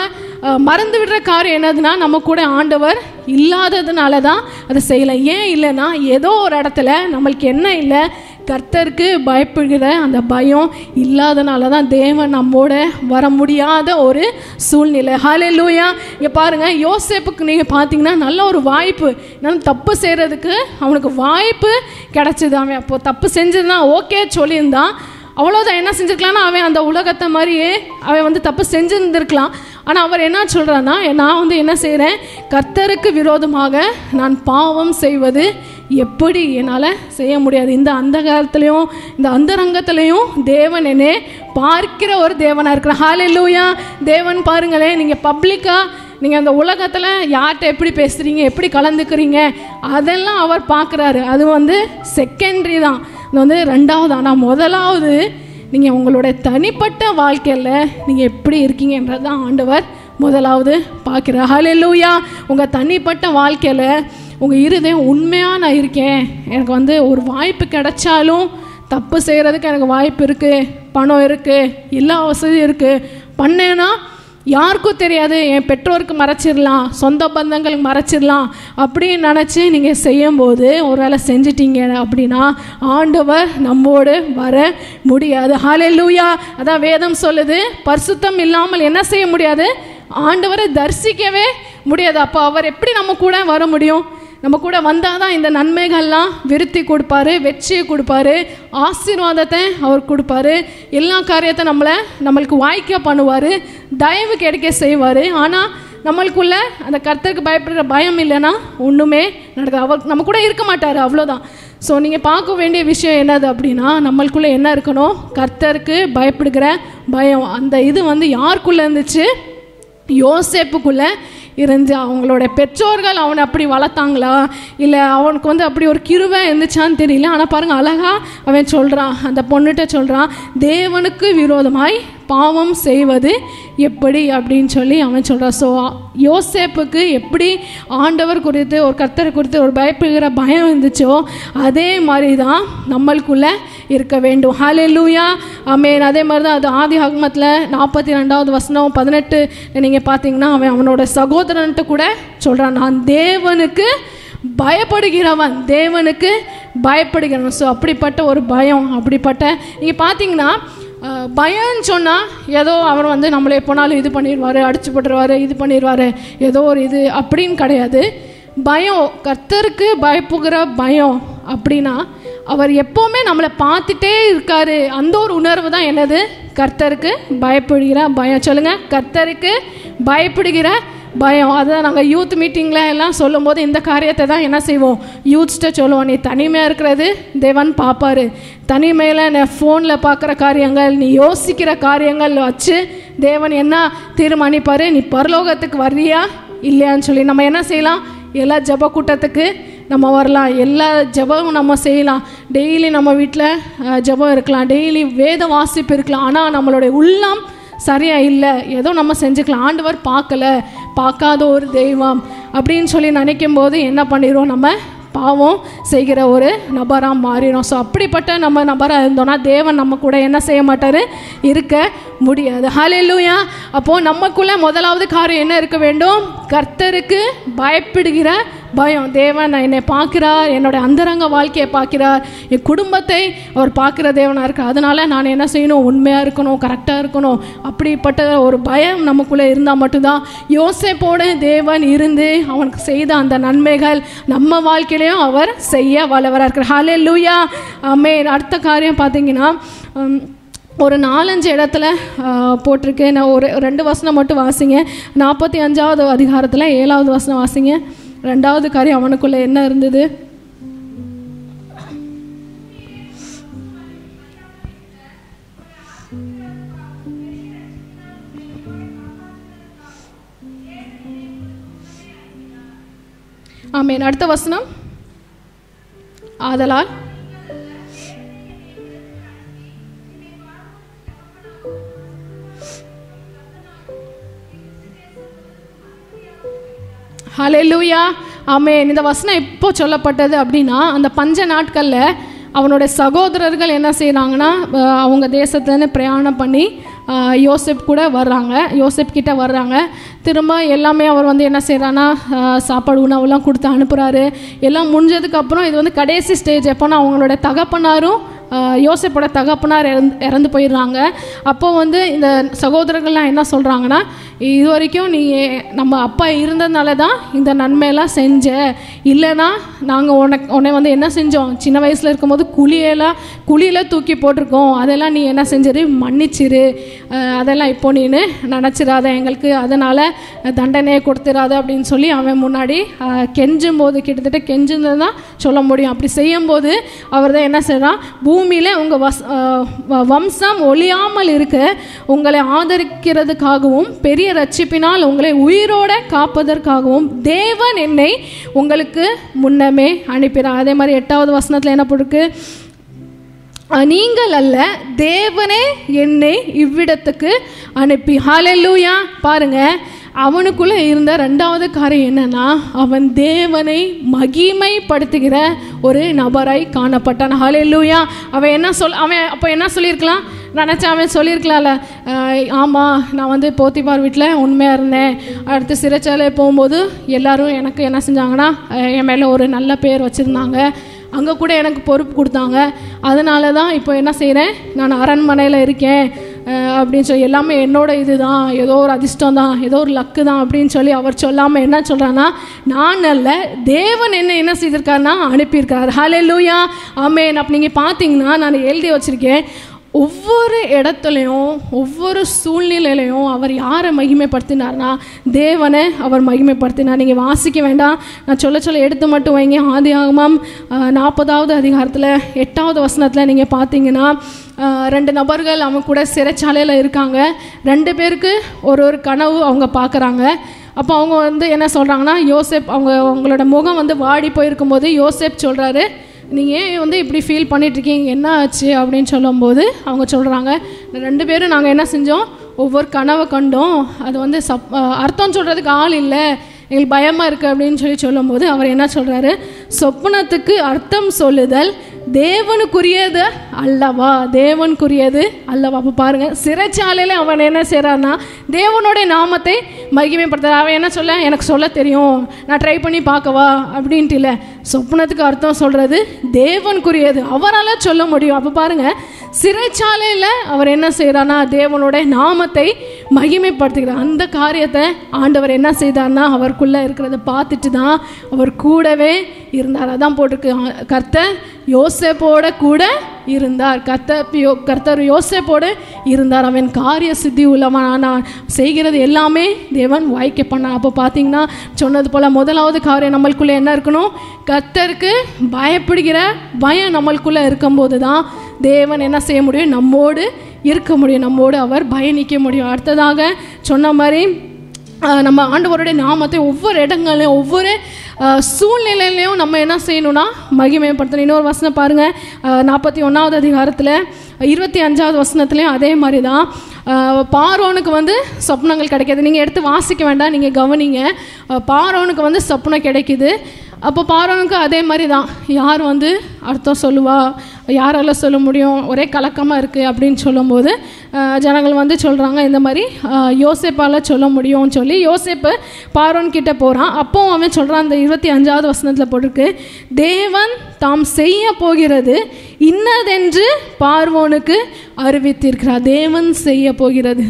Speaker 1: மறந்து விடுற காரியம் என்னதுன்னா, நம்ம கூட ஆண்டவர் இல்லாததுனால தான் அதை செய்யலை. ஏன் இல்லைன்னா, ஏதோ ஒரு இடத்துல நம்மளுக்கு என்ன இல்லை, கர்த்தருக்கு பயப்படுகிற அந்த பயம் இல்லாதனால தான் தேவன் நம்மோட வர முடியாத ஒரு சூழ்நிலை. ஹல்லேலூயா. இங்கே பாருங்கள், யோசேப்புக்கு நீங்கள் பார்த்தீங்கன்னா நல்ல ஒரு வாய்ப்பு, நான் தப்பு செய்கிறதுக்கு அவனுக்கு வாய்ப்பு கிடச்சிது. அவன் அப்போது தப்பு செஞ்சதுன்னா ஓகே சொல்லியிருந்தான், அவ்வளோதான். என்ன செஞ்சுருக்கலான்னா, அவன் அந்த உலகத்தை மாதிரியே அவன் தப்பு செஞ்சுருந்துருக்கலாம். ஆனால் அவர் என்ன சொல்கிறான்னா, நான் என்ன செய்கிறேன், கர்த்தருக்கு விரோதமாக நான் பாவம் செய்வது எப்படி என்னால் செய்ய முடியாது? இந்த அந்த காலத்துலேயும் இந்த அந்தரங்கத்துலேயும் தேவன் என்னை பார்க்கிற ஒரு தேவனாக இருக்கிறார். ஹல்லேலூயா. தேவன் பாருங்களேன், நீங்கள் பப்ளிக்காக நீங்கள் அந்த உலகத்தில் யார்கிட்ட எப்படி பேசுகிறீங்க, எப்படி கலந்துக்கிறீங்க, அதெல்லாம் அவர் பார்க்குறாரு. அது செகண்டரி தான், இது ரெண்டாவது. ஆனால் முதலாவது நீங்கள் உங்களுடைய தனிப்பட்ட வாழ்க்கையில் நீங்கள் எப்படி இருக்கீங்கன்றது தான் ஆண்டவர் முதலாவது பார்க்குறார். ஹல்லேலூயா. உங்கள் தனிப்பட்ட வாழ்க்கையில் உங்கள் இருதயம் உண்மையாக நான் இருக்கேன், எனக்கு ஒரு வாய்ப்பு கிடைச்சாலும் தப்பு செய்கிறதுக்கு எனக்கு வாய்ப்பு இருக்குது, பணம் இருக்குது, எல்லா வசதியும் இருக்குது, பண்ணேன்னா யாருக்கும் தெரியாது, என் பெற்றோருக்கு மறைச்சிடலாம், சொந்த பந்தங்களுக்கு மறைச்சிடலாம் அப்படின்னு நினச்சி நீங்கள் செய்யும்போது ஒரு வேளை செஞ்சிட்டீங்க அப்படின்னா ஆண்டவர் நம்மோடு வர முடியாது. ஹல்லேலூயா. அதான் வேதம் சொல்லுது, பரிசுத்தம் இல்லாமல் என்ன செய்ய முடியாது, ஆண்டவரை தரிசிக்கவே முடியாது. அப்போ அவர் எப்படி நம்ம கூட வர முடியும்? நம்ம கூட வந்தால் தான் இந்த நன்மைகள்லாம் விருத்தி கொடுப்பாரு, வெற்றியை கொடுப்பாரு, ஆசீர்வாதத்தை அவர் கொடுப்பாரு, எல்லா காரியத்தை நம்மளுக்கு வாய்க்க பண்ணுவார், தயவு கிடைக்க செய்வார். ஆனால் நம்மளுக்குள்ள அந்த கர்த்தருக்கு பயப்படுற பயம் இல்லைன்னா ஒன்றுமே நடக்காது. அவர் நம்ம கூட இருக்க மாட்டார், அவ்வளோதான். ஸோ நீங்கள் பார்க்க வேண்டிய விஷயம் என்னது அப்படின்னா, நம்மளுக்குள்ளே என்ன இருக்கணும், கர்த்தருக்கு பயப்படுகிற பயம். அந்த இது யாருக்குள்ளே இருந்துச்சு? யோசேப்புக்குள்ளே இருந்து. அவங்களோட பெற்றோர்கள் அவனை அப்படி வளர்த்தாங்களா, இல்லை அவனுக்கு அப்படி ஒரு கிருபை இருந்துச்சான்னு தெரியல. ஆனால் பாருங்கள், அழகா அவன் சொல்கிறான், அந்த பொண்ணுகிட்ட சொல்கிறான், தேவனுக்கு விரோதமாய் பாவம் செய்வது எப்படி அப்படின்னு சொல்லி அவன் சொல்கிறான். ஸோ யோசேப்புக்கு எப்படி ஆண்டவர் குறித்து, ஒரு கர்த்தரை குறித்து ஒரு பயப்படுகிற பயம் இருந்துச்சோ அதே மாதிரி தான் நம்மளுக்குள்ளே இருக்க வேண்டும். ஹல்லேலூயா. ஆமென். அதே மாதிரி தான் அது ஆதியாகமத்தில் 42வது வசனம் 18 நீங்கள் பார்த்தீங்கன்னா, அவனோட சகோதரன்ட்டு கூட சொல்கிறான், நான் தேவனுக்கு பயப்படுகிறவன், தேவனுக்கு பயப்படுகிறவன். ஸோ அப்படிப்பட்ட ஒரு பயம், அப்படிப்பட்ட நீங்கள் பார்த்தீங்கன்னா பயம்னு சொன்னால் ஏதோ அவர் நம்மளை எப்போனாலும் இது பண்ணிடுவார், அடிச்சு போட்டுருவார், இது பண்ணிடுவார், ஏதோ ஒரு இது அப்படின்னு கிடையாது. பயம், கர்த்தருக்கு பயப்படுகிற பயம் அப்படின்னா அவர் எப்போவுமே நம்மளை பார்த்துட்டே இருக்காரு. அந்த ஒரு உணர்வு தான் என்னது, கர்த்தருக்கு பயப்படுகிற பயம். சொல்லுங்கள், கர்த்தருக்கு பயப்படுகிற பயம். அதான் நாங்கள் யூத் மீட்டிங்கில் எல்லாம் சொல்லும் போது இந்த காரியத்தை தான் என்ன செய்வோம், யூத்ஸ்கிட்ட சொல்லுவோம், நீ தனிமையாக இருக்கிறது தேவன் பார்ப்பார், தனிமையில் நீ ஃபோனில் பார்க்குற காரியங்கள், நீ யோசிக்கிற காரியங்கள் வச்சு தேவன் என்ன தீர்மானிப்பார், நீ பரலோகத்துக்கு வர்றியா இல்லையான்னு சொல்லி. நம்ம என்ன செய்யலாம், எல்லா ஜப கூட்டத்துக்கு நம்ம வரலாம், எல்லா ஜபமும் நம்ம செய்யலாம், டெய்லி நம்ம வீட்டில் ஜபம் இருக்கலாம், டெய்லி வேத வாசிப்பு இருக்கலாம். ஆனால் நம்மளுடைய உள்ளம் சரியா இல்லை, ஏதோ நம்ம செஞ்சுக்கலாம், ஆண்டவர் பார்க்காத ஒரு தெய்வம் அப்படின்னு சொல்லி நினைக்கும் போது என்ன பண்ணிடுவோம், நம்ம பாவம் செய்கிற ஒரு நபராக மாறிடும். ஸோ அப்படிப்பட்ட நம்ம நபராக இருந்தோம்னா தேவன் நம்ம கூட என்ன செய்ய மாட்டார், இருக்க முடியாது. ஹல்லேலூயா. அப்போது நமக்குள்ளே முதலாவது காரியம் என்ன இருக்க வேண்டும், கர்த்தருக்கு பயப்படுகிற பயம். தேவன் என்னை பார்க்கிறார், என்னோடய அந்தரங்க வாழ்க்கையை பார்க்கிறார், என் குடும்பத்தை அவர் பார்க்குற தேவனாக இருக்கார், அதனால் நான் என்ன செய்யணும், உண்மையாக இருக்கணும், கரெக்டாக இருக்கணும். அப்படிப்பட்ட ஒரு பயம் நமக்குள்ளே இருந்தால் மட்டும்தான் யோசேப்போடு தேவன் இருந்து அவனுக்கு செய்த அந்த நன்மைகள் நம்ம வாழ்க்கையிலையும் அவர் செய்ய வல்லவராக இருக்கிறார். ஹல்லேலூயா. ஆமென். அடுத்த காரியம் பார்த்தீங்கன்னா, ஒரு 4-5 இடத்துல போட்டிருக்கேன். நான் ஒரு 2 வசனம் மட்டும் வாசிங்க. 45வது அதிகாரத்தில் 7வது வசனம் வாசிங்க. 2வது காரியம், அவனுக்குள்ளே என்ன இருந்தது, ஆமென். அடுத்த வசனம், ஆதலால் ஹல்லேலூயா, ஆமென். இந்த வசனம் எப்போ சொல்லப்பட்டது அப்படின்னா, அந்த பஞ்ச நாட்களில் அவனோட சகோதரர்கள் என்ன செய்கிறாங்கன்னா, அவங்க தேசத்துலேருந்து பிரயாணம் பண்ணி யோசேப் கூட வர்றாங்க, யோசேப் கிட்ட வர்றாங்க. திரும்ப எல்லாமே அவர் வந்து என்ன செய்கிறான்னா, சாப்பாடு உணவுலாம் கொடுத்து அனுப்புகிறாரு. எல்லாம் முடிஞ்சதுக்கப்புறம் இது வந்து கடைசி ஸ்டேஜ். எப்போனா அவங்களோட தகப்பனாரும் யோசேப்போட தகப்பனார் இறந்து போயிடுறாங்க. அப்போது வந்து இந்த சகோதரர்கள்லாம் என்ன சொல்கிறாங்கன்னா, இது வரைக்கும் நீ நம்ம அப்பா இருந்ததுனால தான் இந்த நன்மையெல்லாம் செஞ்ச, இல்லைன்னா நாங்கள் உன்னை வந்து என்ன செஞ்சோம், சின்ன வயசில் இருக்கும்போது குழியில் தூக்கி போட்டிருக்கோம், அதெல்லாம் நீ என்ன செஞ்சிரு, மன்னிச்சிரு, அதெல்லாம் இப்போ நீ நினச்சிடாத, எங்களுக்கு அதனால் தண்டனையை கொடுத்துடாத அப்படின்னு சொல்லி அவன் முன்னாடி கெஞ்சும் போது, கிட்டத்தட்ட கெஞ்சுன்னு தான் சொல்ல முடியும். அப்படி செய்யும்போது அவர் தான் என்ன செய்கிறான், பூமியில் உங்கள் வம்சம் ஒழியாமல் இருக்க உங்களை ஆதரிக்கிறதுக்காகவும் பெரிய ரட்சிப்பினால் உங்களை உயிரோட காப்பதற்காகவும் தேவன் என்னை உங்களுக்கு முன்னமே அனுப்பினார். அதே மாதிரி 8வது வசனத்தில் என்ன போட்டிருக்கு, நீங்கள் அல்ல தேவனே என்னை இவ்விடத்துக்கு அனுப்பி. ஹல்லேலூயா. பாருங்க, அவனுக்குள்ளே இருந்த 2வது காரியம் என்னன்னா, அவன் தேவனை மகிமைப்படுத்துகிற ஒரு நபராய் காணப்பட்டான். ஹல்லேலூயா. அவன் அப்போ என்ன சொல்லியிருக்கலாம், நினச்சா அவன் சொல்லியிருக்கலாம்ல, ஆமாம் நான் வந்து போத்திபார் வீட்டில் உண்மையாக இருந்தேன், அடுத்து சிறைச்சாலை போகும்போது எல்லாரும் எனக்கு என்ன செஞ்சாங்கன்னா, என் மேலே ஒரு நல்ல பேர் வச்சுருந்தாங்க, அங்கே கூட எனக்கு பொறுப்பு கொடுத்தாங்க, அதனால தான் இப்போ என்ன செய்கிறேன், நான் அரண்மனையில் இருக்கேன் அப்படின்னு சொல்லி எல்லாமே என்னோட இது தான், ஏதோ ஒரு அதிர்ஷ்டம் தான், ஏதோ ஒரு லக்கு தான் அப்படின்னு சொல்லி அவர் சொல்லாமல் என்ன சொல்கிறான்னா, நான் அல்ல தேவன் என்ன செய்திருக்காருன்னா அனுப்பியிருக்கார். ஹல்லேலூயா, ஆமென். அப்போ நீங்கள் பார்த்தீங்கன்னா நான் எழுதி வச்சுருக்கேன், ஒவ்வொரு இடத்துலையும் ஒவ்வொரு சூழ்நிலையிலையும் அவர் யாரை மகிமைப்படுத்தினார்னா தேவனை அவர் மகிமைப்படுத்தினார். நீங்கள் வாசிக்க வேண்டாம், நான் சொல்ல எடுத்து மட்டும் வைங்க. ஆதியாகமம் 40வது அதிகாரத்தில் 8வது வசனத்தில் நீங்கள் பார்த்தீங்கன்னா, 2 நபர்கள் அவங்க கூட சிறைச்சாலையில் இருக்காங்க. 2 பேருக்கு ஒரு கனவு அவங்க பார்க்குறாங்க. அப்போ அவங்க வந்து என்ன சொல்கிறாங்கன்னா, யோசேப் அவங்களோட முகம் வந்து வாடி போயிருக்கும்போது யோசேப் சொல்கிறாரு, நீங்கள் ஏன் வந்து இப்படி ஃபீல் பண்ணிகிட்ருக்கீங்க, என்ன ஆச்சு அப்படின்னு சொல்லும்போது அவங்க சொல்கிறாங்க, 2 பேரும் நாங்கள் என்ன செஞ்சோம், ஒவ்வொரு கனவை கண்டோம், அது வந்து அர்த்தம் சொல்கிறதுக்கு ஆள் இல்லை, எங்களுக்கு பயமாக இருக்குது அப்படின்னு சொல்லும்போது அவர் என்ன சொல்கிறாரு, சொப்பனத்துக்கு அர்த்தம் சொல்லுதல் தேவனுக்குரியது அல்லவா, தேவனுக்குரியது அல்லவா. அப்போ பாருங்கள், சிறைச்சாலையில் அவன் என்ன செய்கிறான்னா தேவனுடைய நாமத்தை மகிமைப்படுத்த. அவன் என்ன சொல்ல, எனக்கு சொல்ல தெரியும், நான் ட்ரை பண்ணி பார்க்கவா அப்படின்ட்டு இல்லை, சொப்பனத்துக்கு அர்த்தம் சொல்கிறது தேவனுக்குரியது, அவரால் சொல்ல முடியும். அப்போ பாருங்கள், சிறைச்சாலையில் அவர் என்ன செய்கிறான்னா தேவனுடைய நாமத்தை மகிமைப்படுத்துகிறார். அந்த காரியத்தை ஆண்டவர் என்ன செய்தார்னா அவருக்குள்ளே இருக்கிறத பார்த்துட்டு தான் அவர் கூடவே இருந்தார். அதான் போட்டிருக்கு, கர்த்தர் யோசேப்போட கூட இருந்தார், கர்த்தர் யோசேப்போடு இருந்தார், அவன் காரிய சித்தி உள்ளவன், செய்கிறது எல்லாமே தேவன் வாய்க்க பண்ணான். அப்போ பார்த்தீங்கன்னா சொன்னது போல் 1வது காரியம் நம்மளுக்குள்ளே என்ன இருக்கணும், கர்த்தருக்கு பயப்படுகிற பயம் நம்மளுக்குள்ளே இருக்கும்போது தான் தேவன் என்ன செய்ய முடியும், நம்மோடு இருக்க முடியும், நம்மோடு அவர் பயணிக்க முடியும். அடுத்ததாக சொன்ன மாதிரி நம்ம ஆண்டவருடைய நாமத்தை ஒவ்வொரு இடங்கள்லையும் ஒவ்வொரு சூழ்நிலையிலையும் நம்ம என்ன செய்யணும்னா மகிமைப்படுத்தணும். இன்னொரு வசனம் பாருங்கள், 41வது அதிகாரத்தில் 25வது வசனத்துலேயும் அதே மாதிரி தான். பார்வோனுக்கு வந்து சொப்னங்கள் கிடைக்கிது. நீங்கள் எடுத்து வாசிக்க வேண்டாம், நீங்கள் கவனிங்க. பார்வோனுக்கு வந்து சொப்னம் கிடைக்குது. அப்போ பார்வோனுக்கு அதே மாதிரி தான், யார் வந்து அர்த்தம் சொல்லுவா, யாரால சொல்ல முடியும், ஒரே கலக்கமாக இருக்குது அப்படின்னு சொல்லும்போது ஜனங்கள் வந்து சொல்கிறாங்க, இந்த மாதிரி யோசேப்பால் சொல்ல முடியும்னு சொல்லி யோசேப்பு பார்வோன் கிட்டே போகிறான். அப்போ அவன் சொல்கிறான், அந்த 25வது வசனத்தில் போட்டிருக்கு, தேவன் தாம் செய்ய போகிறது இன்னதென்று பார்வோனுக்கு அறிவித்திருக்கிறார். தேவன் செய்ய போகிறது,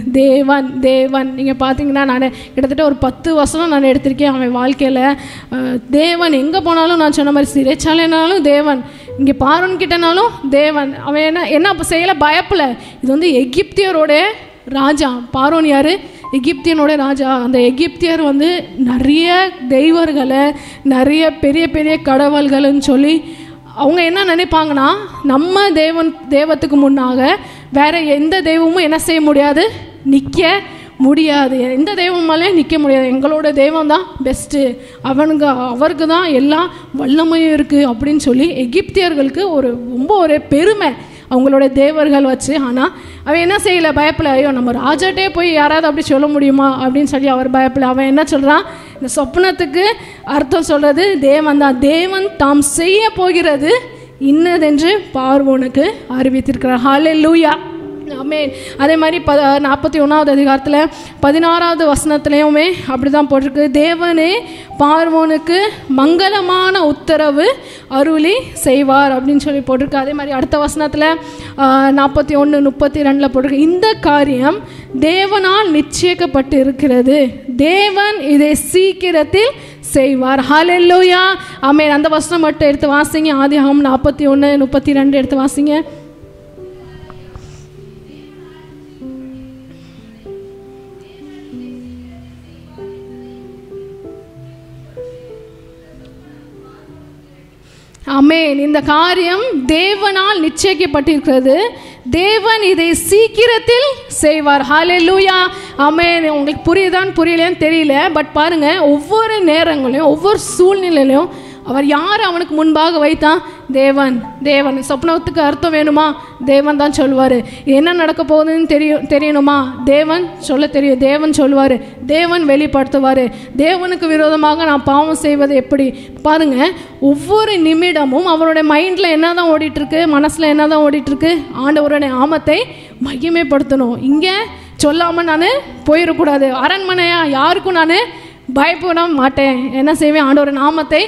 Speaker 1: தேவன் நீங்கள் பார்த்தீங்கன்னா நான் கிட்டத்தட்ட ஒரு 10 வசனம் நான் எடுத்திருக்கேன் அவன் வாழ்க்கையில். தேவன் எங்கே போனாலும், நான் சொன்ன மாதிரி சிறைச்சாலைனாலும் தேவன், இங்கே பார்வோன் கிட்டனாலும் தேவன். அவன் என்ன அப்போ செய்யலை, பயப்பல. இது வந்து எகிப்தியரோட ராஜா. பார்வோன் யார், எகிப்தியனோட ராஜா. அந்த எகிப்தியர் வந்து நிறைய தெய்வர்களை, நிறைய பெரிய பெரிய கடவுள்கள்னு சொல்லி அவங்க என்ன நினைப்பாங்கன்னா, நம்ம தெய்வத்துக்கு முன்னாக வேற எந்த தெய்வமும் என்ன செய்ய முடியாது, நிற்க முடியாது, எந்த தெய்வமாலே நிற்க முடியாது, எங்களோட தெய்வம் தான் பெஸ்ட்டு, அவருக்கு தான் எல்லா வல்லமையும் இருக்குது அப்படின்னு சொல்லி எகிப்தியர்களுக்கு ரொம்ப ஒரு பெருமை அவங்களோட தேவர்கள் வச்சு. ஆனால் அவன் என்ன செய்யலை, பயப்பில், ஐயோ நம்ம ராஜாட்டே போய் யாராவது அப்படி சொல்ல முடியுமா அப்படின்னு சொல்லி அவர் பயப்பில். அவன் என்ன சொல்கிறான், இந்த சொப்னத்துக்கு அர்த்தம் சொல்கிறது தேவன் தான், தேவன் தாம் செய்ய போகிறது இன்னதென்று பார்வோனுக்கு அறிவித்திருக்கிறார். ஹல்லேலூயா, ஆமென். அதே மாதிரி 41வது அதிகாரத்தில் 16வது வசனத்துலேயுமே அப்படி தான் போட்டிருக்கு, தேவனே பார்வோனுக்கு மங்களமான உத்தரவு அருளி செய்வார் அப்படின்னு சொல்லி போட்டிருக்கு. அதே மாதிரி அடுத்த வசனத்தில் 41:32 போட்டிருக்கு, இந்த காரியம் தேவனால் நிச்சயிக்கப்பட்டு இருக்கிறது, தேவன் இதை சீக்கிரத்தில் செய்வார். ஹல்லேலூயா, ஆமென். அந்த வசனம் மட்டும் எடுத்து வாசிங்க, ஆதியாகமம் 41:32 எடுத்து வாசிங்க. ஆமென். இந்த காரியம் தேவனால் நிச்சயிக்கப்பட்டிருக்கிறது, தேவன் இதை சீக்கிரத்தில் செய்வார். ஹல்லேலூயா, ஆமென். உங்களுக்கு புரியுதான்னு புரியலையான்னு தெரியல, பட் பாருங்க, ஒவ்வொரு நேரங்களையும் ஒவ்வொரு சூழ்நிலையிலையும் அவர் யார் அவனுக்கு முன்பாக வைத்தான், தேவன். சொப்னத்துக்கு அர்த்தம் வேணுமா, தேவன் தான் சொல்லுவார். என்ன நடக்க போகுதுன்னு தெரியணுமா, தேவன் சொல்ல தெரியும், தேவன் சொல்லுவார், தேவன் வெளிப்படுத்துவார். தேவனுக்கு விரோதமாக நான் பாவம் செய்வது எப்படி பாருங்க, ஒவ்வொரு நிமிடமும் அவருடைய மைண்டில் என்ன தான் ஓடிட்டுருக்கு, மனசில் என்ன தான் ஓடிட்டுருக்கு, ஆண்டவருடைய நாமத்தை மகிமைப்படுத்தணும். இங்கே சொல்லாமல் நான் போயிடக்கூடாது, அரண்மனையா யாருக்கும் நான் பயப்பட மாட்டேன், என்ன செய்வேன், ஆண்டவரோட நாமத்தை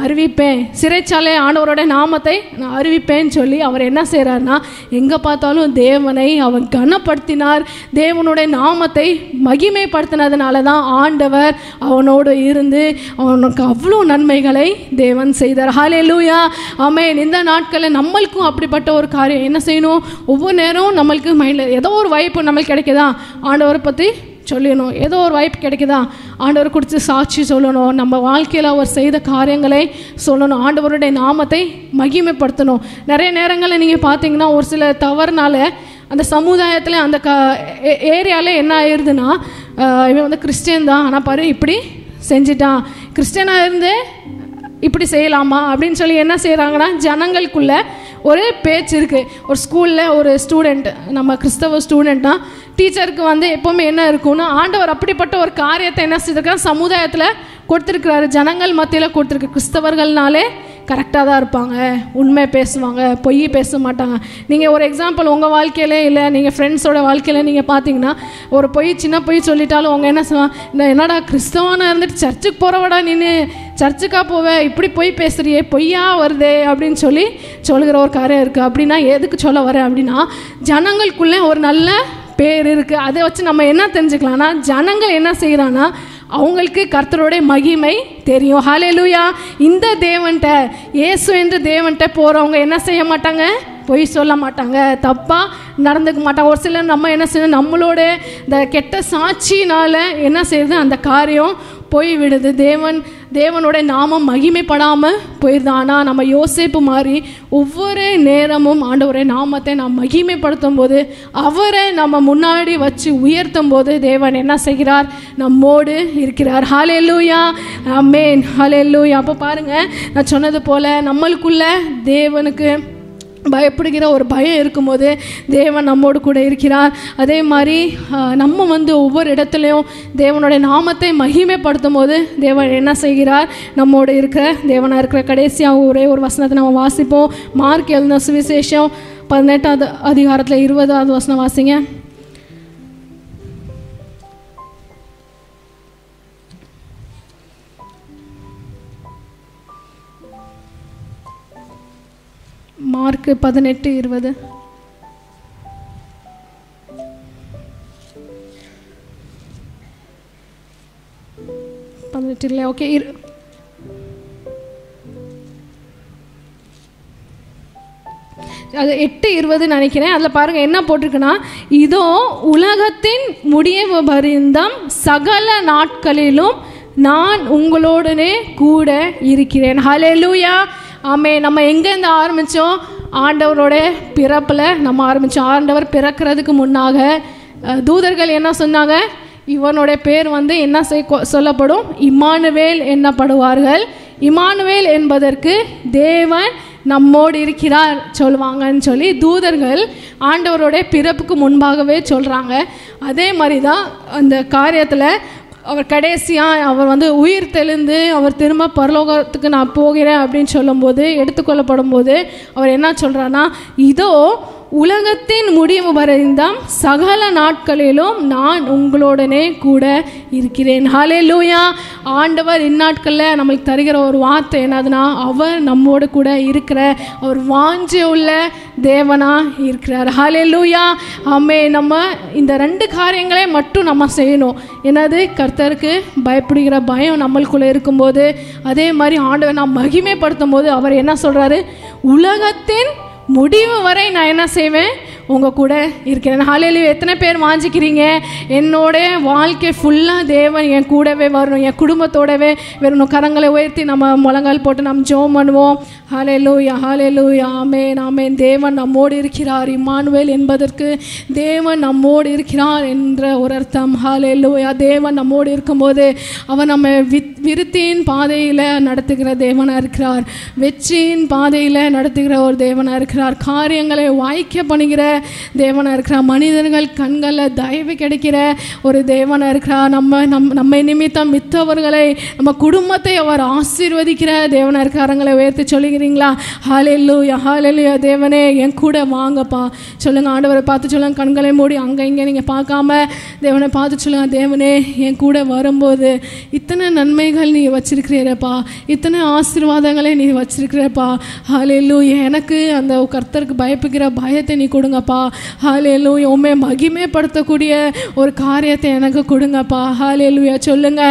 Speaker 1: அறிவிப்பேன், சிறைச்சாலை ஆண்டவரோட நாமத்தை நான் அறிவிப்பேன்னு சொல்லி அவர் என்ன செய்கிறார்னா, எங்கே பார்த்தாலும் தேவனை அவன் கனப்படுத்தினார், தேவனுடைய நாமத்தை மகிமைப்படுத்தினதுனால தான் ஆண்டவர் அவனோடு இருந்து அவனுக்கு அவ்வளோ நன்மைகளை தேவன் செய்தார். ஹல்லேலூயா, ஆமென். இந்த நாட்களில் நம்மளுக்கும் அப்படிப்பட்ட ஒரு காரியம் என்ன செய்யணும், ஒவ்வொரு நேரம் நம்மளுக்கு மைண்டில் ஏதோ ஒரு வாய்ப்பு நம்மளுக்கு கிடைக்குதா, ஆண்டவரை பற்றி சொல்லணும், ஏதோ ஒரு வாய்ப்பு கிடைக்குதா, ஆண்டவர் குறித்து சாட்சி சொல்லணும், நம்ம வாழ்க்கையில் அவர் செய்த காரியங்களை சொல்லணும், ஆண்டவருடைய நாமத்தை மகிமைப்படுத்தணும். நிறைய நேரங்களில் நீங்கள் பார்த்தீங்கன்னா ஒரு சில தவறுனால அந்த சமுதாயத்தில் அந்த ஏரியாவில் என்ன ஆயிடுதுன்னா, இவன் வந்து கிறிஸ்டியன் தான், ஆனால் பாரு இப்படி செஞ்சிட்டான், கிறிஸ்டியனாக இருந்து இப்படி செய்யலாமா அப்படின்னு சொல்லி என்ன செய்கிறாங்கன்னா, ஜனங்களுக்குள்ள ஒரு பேச்சு இருக்குது. ஒரு ஸ்கூலில் ஒரு ஸ்டூடெண்ட், நம்ம கிறிஸ்தவ ஸ்டூடெண்ட்னா டீச்சருக்கு வந்து எப்போவுமே என்ன இருக்குன்னா, ஆண்டவர் அப்படிப்பட்ட ஒரு காரியத்தை என்ன செய்திருக்காரு, சமுதாயத்தில் கொடுத்துருக்கிறாரு, ஜனங்கள் மத்தியில் கொடுத்துருக்கு. கிறிஸ்தவர்கள்னாலே கரெக்டாக தான் இருப்பாங்க, உண்மை பேசுவாங்க, பொய் பேச மாட்டாங்க. நீங்கள் ஒரு எக்ஸாம்பிள் உங்கள் வாழ்க்கையிலே இல்லை நீங்கள் ஃப்ரெண்ட்ஸோட வாழ்க்கையில் நீங்கள் பார்த்தீங்கன்னா, ஒரு சின்ன பொய் சொல்லிட்டாலும் அவங்க என்ன சொல்லுவாங்க, இந்த என்னடா கிறிஸ்தவனாக இருந்துட்டு சர்ச்சுக்கு போகிறவடா, நீனு சர்ச்சுக்காக போவே, இப்படி பொய் பேசுறியே, பொய்யா வருதே அப்படின்னு சொல்லி சொல்கிற ஒரு காரியம் இருக்குது. அப்படின்னா எதுக்கு சொல்ல வரேன் அப்படின்னா, ஜனங்களுக்குள்ளே ஒரு நல்ல பேர் இருக்குது. அதை வச்சு நம்ம என்ன தெரிஞ்சுக்கலாம்னா, ஜனங்கள் என்ன செய்கிறான்னா அவங்களுக்கு கர்த்தருடைய மகிமை தெரியும். ஹல்லேலூயா, இந்த தேவன்கிட்ட, இயேசு என்ற தேவன்கிட்ட போகிறவங்க என்ன செய்ய மாட்டாங்க, பொய் சொல்ல மாட்டாங்க, தப்பாக நடந்துக்க மாட்டாங்க. ஒரு சிலர் நம்ம என்ன செய்யணும், நம்மளோட இந்த கெட்ட சாட்சினால் என்ன செய்யுது, அந்த காரியம் போய் விடுது, தேவனோட நாமம் மகிமைப்படாமல் போயிடுது. ஆனால் நம்ம யோசேப்பு மாதிரி ஒவ்வொரு நேரமும் ஆண்டவருடைய நாமத்தை நாம் மகிமைப்படுத்தும் போது, அவரை நம்ம முன்னாடி வச்சு உயர்த்தும் போது தேவன் என்ன செய்கிறார், நம்மோடு இருக்கிறார். ஹல்லேலூயா, ஆமென், ஹல்லேலூயா. அப்போ பாருங்கள், நான் சொன்னது போல் நம்மளுக்குள்ள தேவனுக்கு பயப்படுகிற ஒரு பயம் இருக்கும்போது தேவன் நம்மோடு கூட இருக்கிறார். அதே மாதிரி நம்ம வந்து ஒவ்வொரு இடத்துலையும் தேவனுடைய நாமத்தை மகிமைப்படுத்தும் போது தேவன் என்ன செய்கிறார், நம்மோடு இருக்கிற தேவனாக இருக்கிற. கடைசியாக ஒரே ஒரு வசனத்தை நம்ம வாசிப்போம். மார்க் எழுதின சுவிசேஷம் 18வது அதிகாரத்தில் 20வது வசனம் வாசிங்க. மார்க் 18:20. இல்லை, ஓகே, அது 8:20 நினைக்கிறேன். அதில் பாருங்கள் என்ன போட்டிருக்குன்னா, இதோ உலகத்தின் முடிவு பரியந்தம் சகல நாட்களிலும் நான் உங்களோடனே கூட இருக்கிறேன். ஹல்லேலூயா, ஆமே. நம்ம எங்கேருந்து ஆரம்பித்தோம், ஆண்டவரோட பிறப்பில் நம்ம ஆரம்பித்தோம். ஆண்டவர் பிறக்கிறதுக்கு முன்னாக தூதர்கள் என்ன சொன்னாங்க, இவனுடைய பேர் என்ன சொல்லப்படும்? இம்மானுவேல் என்னப்படுவார்கள். இம்மானுவேல் என்பதற்கு தேவன் நம்மோடு இருக்கிறார் சொல்லுவாங்கன்னு சொல்லி தூதர்கள் ஆண்டவருடைய பிறப்புக்கு முன்பாகவே சொல்கிறாங்க. அதே மாதிரி தான் அந்த காரியத்தில் அவர் கடைசியாக அவர் உயிர் தெளிந்து அவர் திரும்ப பரலோகத்துக்கு நான் போகிறேன் அப்படின்னு சொல்லும்போது, எடுத்துக்கொள்ளப்படும் போது அவர் என்ன சொல்கிறான்னா, இதோ உலகத்தின் முடிவு வரைந்தாம் சகல நாட்களிலும் நான் உங்களோடனே கூட இருக்கிறேன். ஹல்லேலூயா. ஆண்டவர் இந்நாட்களில் நம்மளுக்கு தருகிற ஒரு வார்த்தை என்னதுன்னா, அவர் நம்மோடு கூட இருக்கிற அவர் வாஞ்சை உள்ள தேவனாக இருக்கிறார். ஹல்லேலூயா. ஆமென். நம்ம இந்த 2 காரியங்களே மட்டும் நம்ம செய்யணும். என்னது? கர்த்தருக்கு பயப்படுகிற பயம் நம்மளுக்குள்ளே இருக்கும்போது, அதே மாதிரி ஆண்டவர் நாம் மகிமைப்படுத்தும் போது அவர் என்ன சொல்கிறாரு? உலகத்தின் முடிவு வரை நான் என்ன செய்வேன்? உங்கள் கூட இருக்கிறேன். ஹல்லேலூயா. எத்தனை பேர் வாஞ்சிக்கிறீங்க? என்னோட வாழ்க்கை ஃபுல்லாக தேவன் என் கூடவே வரணும், என் குடும்பத்தோடவே வரணும். கரங்களை உயர்த்தி நம்ம முழங்கால் போட்டு நம்ம ஜெபம் பண்ணுவோம். ஹல்லேலூயா, ஹல்லேலூயா. ஆமென், ஆமென். தேவன் நம்மோடு இருக்கிறார். இம்மானுவேல் என்பதற்கு தேவன் நம்மோடு இருக்கிறார் என்ற ஒரு அர்த்தம். ஹல்லேலூயா. தேவன் நம்மோடு இருக்கும்போது அவர் நம்ம விருத்தியின் பாதையில் நடத்துகிற தேவனாக இருக்கிறார். வெற்றியின் பாதையில் நடத்துகிற ஒரு தேவனாக இருக்கிறார். காரியங்களை வாய்க்க பண்ணுகிற தேவனாக இருக்கிறார். மனிதர்கள் கண்களில் தயவு கிடைக்கிற ஒரு தேவனாக இருக்கிறார். நம்மை நிமித்தம் மித்தவர்களை, நம்ம குடும்பத்தை அவர் ஆசீர்வதிக்கிற தேவனாக இருக்கிறாரங்களை உயர்த்தி சொல்லுகிறீங்களா? ஹல்லேலூயா, ஹல்லேலூயா. தேவனே என் கூட வாங்கப்பா சொல்லுங்கள். ஆண்டவரை பார்த்து சொல்லுங்கள். கண்களை மூடி அங்கே இங்கே நீங்கள் பார்க்காம தேவனை பார்த்து சொல்லுங்கள். தேவனே என் கூட வரும்போது இத்தனை நன்மைகள் நீ வச்சிருக்கிறீரப்பா, இத்தனை ஆசீர்வாதங்களை நீ வச்சிருக்கிறப்பா. ஹல்லேலூயா. எனக்கு அந்த கர்த்தருக்கு பயப்படுகிற பயத்தை நீ கொடுங்கப்பா. ஹல்லேலூயா. உம்மை மகிமைப்படுத்தக்கூடிய ஒரு காரியத்தை எனக்கு கொடுங்கப்பா. ஹல்லேலூயா. சொல்லுங்க.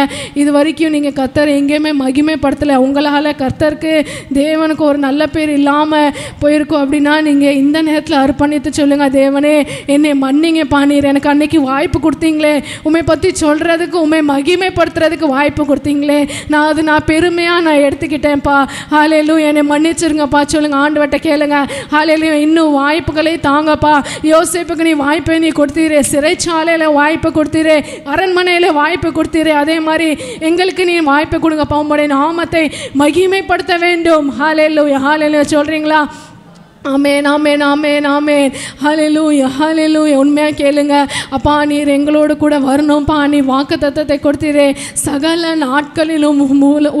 Speaker 1: இது வரைக்கும் நீங்கள் கர்த்தரை எங்கேயுமே மகிமைப்படுத்தலை, உங்களால் கர்த்தருக்கு தேவனுக்கு ஒரு நல்ல பேர் இல்லாமல் போயிருக்கோம் அப்படின்னா நீங்கள் இந்த நேரத்தில் அர்ப்பணித்து சொல்லுங்க. தேவனே என்னை மன்னிங்க பாணீர், எனக்கு அன்னைக்கு வாய்ப்பு கொடுத்தீங்களே, உண்மை பற்றி சொல்கிறதுக்கு, உண்மை மகிமைப்படுத்துறதுக்கு வாய்ப்பு கொடுத்தீங்களே, நான் பெருமையாக நான் எடுத்துக்கிட்டேன்ப்பா. ஹல்லேலூயா. என்னை மன்னிச்சிருங்கப்பா சொல்லுங்க. ஆண்டவர்கிட்ட கேளுங்க. ஹல்லேலூயா. இன்னும் வாய்ப்புகளை தாங்கப்பா. யோசேப்புக்கு நீ வாய்ப்பை நீ கொடுத்தீரே, சிறைச்சாலையில் வாய்ப்பு கொடுத்தீரே, அரண்மனையில் வாய்ப்பு கொடுத்தீரே, அதே மாதிரி எங்களுக்கு நீ வாய்ப்பு கொடுங்கப்பா. உம்முடைய நாமத்தை மகிமைப்படுத்த வேண்டும். ஹல்லேலூயா, ஹல்லேலூயா சொல்கிறீங்களா? ஆமென், ஆமென், ஆமென், ஆமென். ஹல்லேலூயா, ஹல்லேலூயா. உண்மையாக கேளுங்க. அப்பா நீர் எங்களோடு கூட வரணும்ப்பா. நீ வாக்குத்தத்தத்தை கொடுத்தீரே, சகல நாட்களிலும்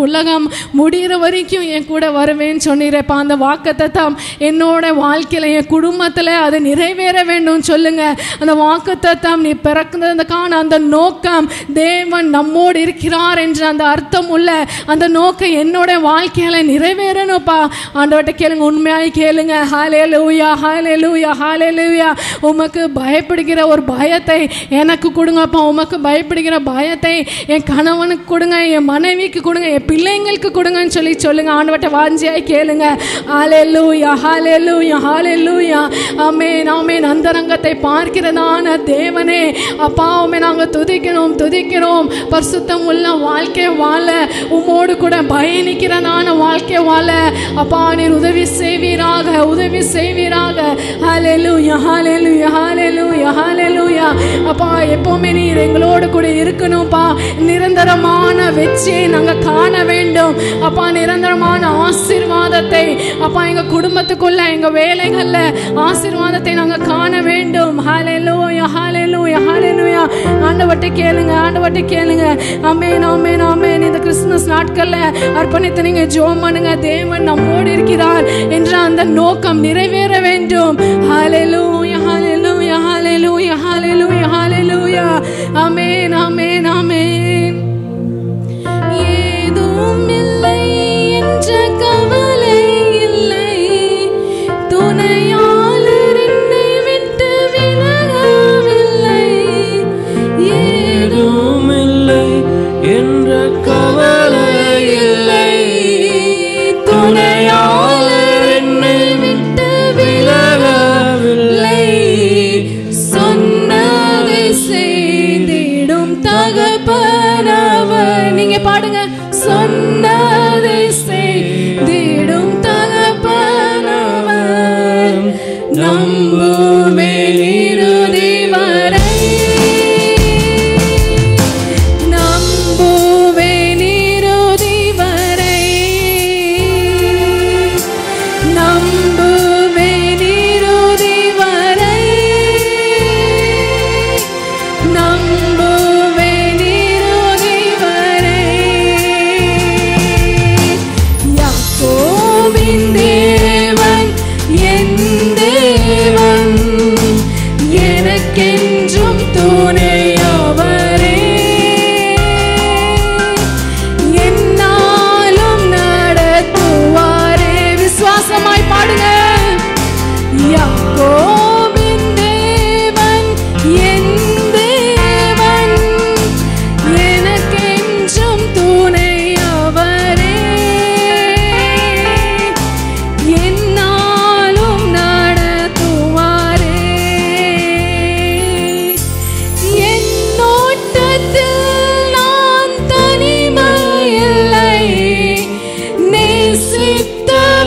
Speaker 1: உலகம் முடிகிற வரைக்கும் என் கூட வருவேன்னு சொன்னீரேப்பா. அந்த வாக்குத்தத்தம் என்னோட வாழ்க்கையில், என் குடும்பத்தில் அது நிறைவேற வேண்டும் சொல்லுங்க. அந்த வாக்குத்தத்தம் நீ பிறந்ததுக்கான அந்த நோக்கம், தேவன் நம்மோடு இருக்கிறார் என்ற அந்த அர்த்தம் உள்ள அந்த நோக்கம் என்னோட வாழ்க்கையில் நிறைவேறணும்ப்பா. ஆண்டவர்கிட்ட கேளுங்க. உண்மையாக கேளுங்க. ஹல்லேலூயா, ஹல்லேலூயா, ஹல்லேலூயா. உமக்கு பயப்படுகிற ஒரு பயத்தை எனக்கு கொடுங்கப்பா. உமக்கு பயப்படுகிற பயத்தை என் கணவனுக்கு கொடுங்க, என் மனைவிக்கு கொடுங்க, என் பிள்ளைங்களுக்கு கொடுங்கன்னு சொல்லி சொல்லுங்க. ஆண்டவர்கிட்ட வாஞ்சியாய் கேளுங்க. ஹல்லேலூயா, ஹல்லேலூயா, ஹல்லேலூயா. ஆமென், ஆமென். அந்தரங்கத்தை பார்க்கிறதான தேவனே அப்பா உம்மை நாங்கள் துதிக்கிறோம், துதிக்கிறோம். பரிசுத்தம் உள்ள வாழ்க்கை வாழ, உம்மோடு கூட பயணிக்கிறதான வாழ்க்கை வாழ அப்பா நீர் உதவி செய்வீராக, உதவி செய்வீராக. ஹல்லேலூயா, ஹல்லேலூயா, ஹல்லேலூயா, ஹல்லேலூயா. அப்பா எப்பவுமே நீர் எங்களோடு கூட இருக்கணும்ப்பா. நிரந்தரமான வெற்றியை நாங்கள் காண வேண்டும் அப்பா. நிரந்தரமான ஆசீர்வாதத்தை அப்பா எங்கள் குடும்பத்துக்குள்ள, எங்கள் வேலைகளில் ஆசீர்வாதத்தை நாங்கள் காண வேண்டும். ஹல்லேலூயா, ஹல்லேலூயா, ஹல்லேலூயா. ஆண்டவர்கிட்ட கேளுங்க, ஆண்டவர்கிட்ட கேளுங்க. ஆமென், ஆமென், ஆமென். இந்த கிறிஸ்துமஸ் நாட்களில் அர்ப்பணித்து நீங்கள் ஜெபம் பண்ணுங்க. தேவன் நம்மோடு இருக்கிறார் என்ற அந்த நோக்கம் நிறைவேற வேண்டும். ஹல்லேலூயா, ஹல்லேலூயா, ஹல்லேலூயா, ஹல்லேலூயா, ஹல்லேலூயா. ஆமென், ஆமென், ஆமென். ஏதும் இல்லை என்ற கவலை இல்லை, துணையாளர் என்னை விட்டு விலகவில்லை. ஏதும் இல்லை என்ற கவலை இல்லை, துணையாளர் என்னை விட்டு விலகவில்லை. எனக்கென்றும் துணையவரே. என்னாலும் நடத்துவாரே. விசுவாசமாய் பாடுங்க. யாக்கோபின் தேவன் என் தேவன், எனக்கென்றும் துணையவரே. என்னாலும் நடத்துவாரே. என்னோட்டத்தில் நான் தனிமையில்லை, நேசித்தவர்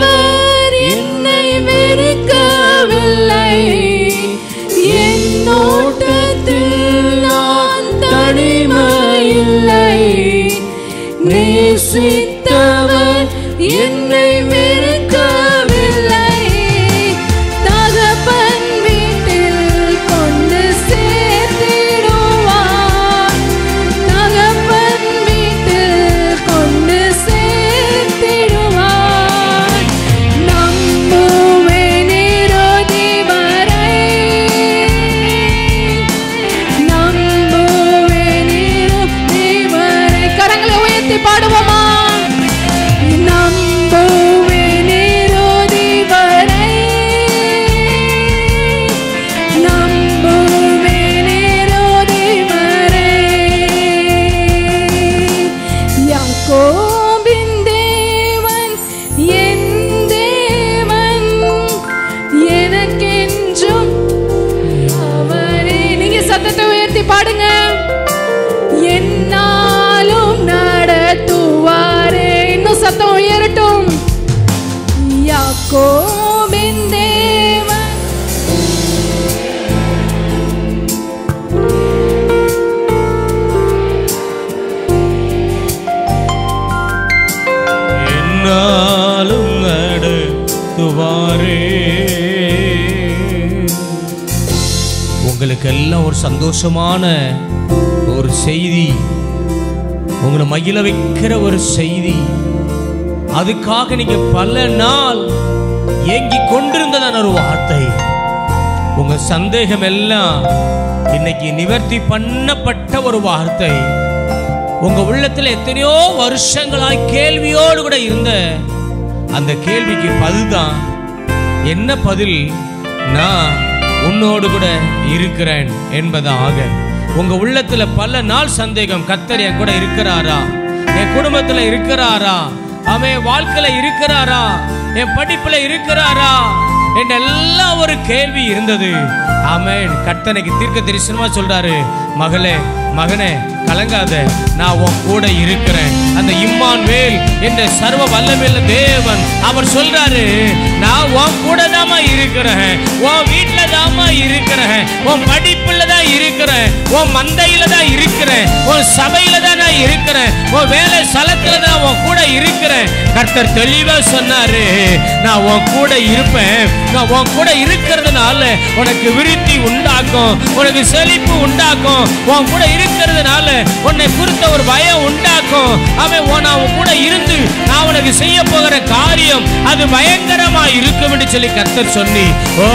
Speaker 1: என்னை வெறுக்கவில்லை. என்னோட்டத்தில் நான் தனிமையில்லை, நேசித்தவர் என்னை வெறுக்கவில்லை. தகப்பன் வீட்டில் கொண்டு சேர்த்திடுவார், தகப்பன் வீட்டில் கொண்டு சேர்த்திடுவார். நம்புவேன் இறுதி வரை, நம்புவேன் இறுதி வரை. கரங்களை உயர்த்தி பாடுவோமா? நம்புவேன் இறுதி வரை, நம்புவேன் இறுதி வரை. யாக்கோபின் தேவன் என் தேவன், எனக்கென்றும் அவரே. நீங்க சத்தத்தை உயர்த்தி பாடுங்க. என்னாலும் நடத்துவாரே. இன்னும் சத்தம் உயரட்டும். யாக்கோபின் தேவன்.
Speaker 2: என்னாலும் நடத்துவாரே. உங்களுக்கு எல்லாம் ஒரு சந்தோஷமான ஒரு செய்தி, உங்களை மகிழ வைக்கிற ஒரு செய்தி. அதுக்காக நீங்க பல நாள் ஏங்கி கொண்டிருந்ததான ஒரு வார்த்தை. உங்க சந்தேகம் எல்லாம் இன்னைக்கு நிவர்த்தி பண்ணப்பட்ட ஒரு வார்த்தை. உங்க உள்ளத்துல எத்தனையோ வருஷங்களாய் கேள்வியோடு கூட இருந்த அந்த கேள்விக்கு பதில் தான். என்ன பதில்? நான் உன்னோடு கூட இருக்கிறேன் என்பதாக. உங்க உள்ளத்துல பல நாள் சந்தேகம், கர்த்தர் என் கூட இருக்கிறாரா, என் குடும்பத்துல இருக்கிறாரா, அவன் வாழ்க்கையில இருக்கிறாரா, என் படிப்புல இருக்கிறாரா என்றெல்லாம் ஒரு கேள்வி இருந்தது. ஆமென். கர்த்தனுக்கு தீர்க்க தரிசனமா சொல்றாரு, மகளே மகனே கலங்காத, நான் உன் கூட இருக்கிறேன். அந்த இம்மானுவேல் என்ற சர்வ வல்லமையுள்ள தேவன் அவர் சொல்றாரு, நான் உன் கூட தாமா இருக்கிறேன், உன் வீட்டுல தாமா இருக்கிறேன், உன் படிப்புல தான் இருக்கிறேன், உன் மந்தையில தான் இருக்கிறேன், உன் சபையில தான் நான் இருக்கிறேன், உன் வேலை ஸ்தலத்துல தான் உன் கூட இருக்கிறேன். கர்த்தர் தெளிவா சொன்னாரு, நான் உன் கூட இருப்பேன். நான் உன் கூட இருக்கிறதுனால உனக்கு விருத்தி உண்டாக்கும், உனக்கு செழிப்பு உண்டாக்கும். உன் கூட இருக்கிறதுனால உன்னை குறித்த ஒரு பயம் உண்டாக்கும். அவன் உன் கூட இருந்து நான் உனக்கு செய்ய போகிற காரியம் அது பயங்கரமா இருக்கும் என்று சொல்லி கர்த்தர் சொல்லி, ஓ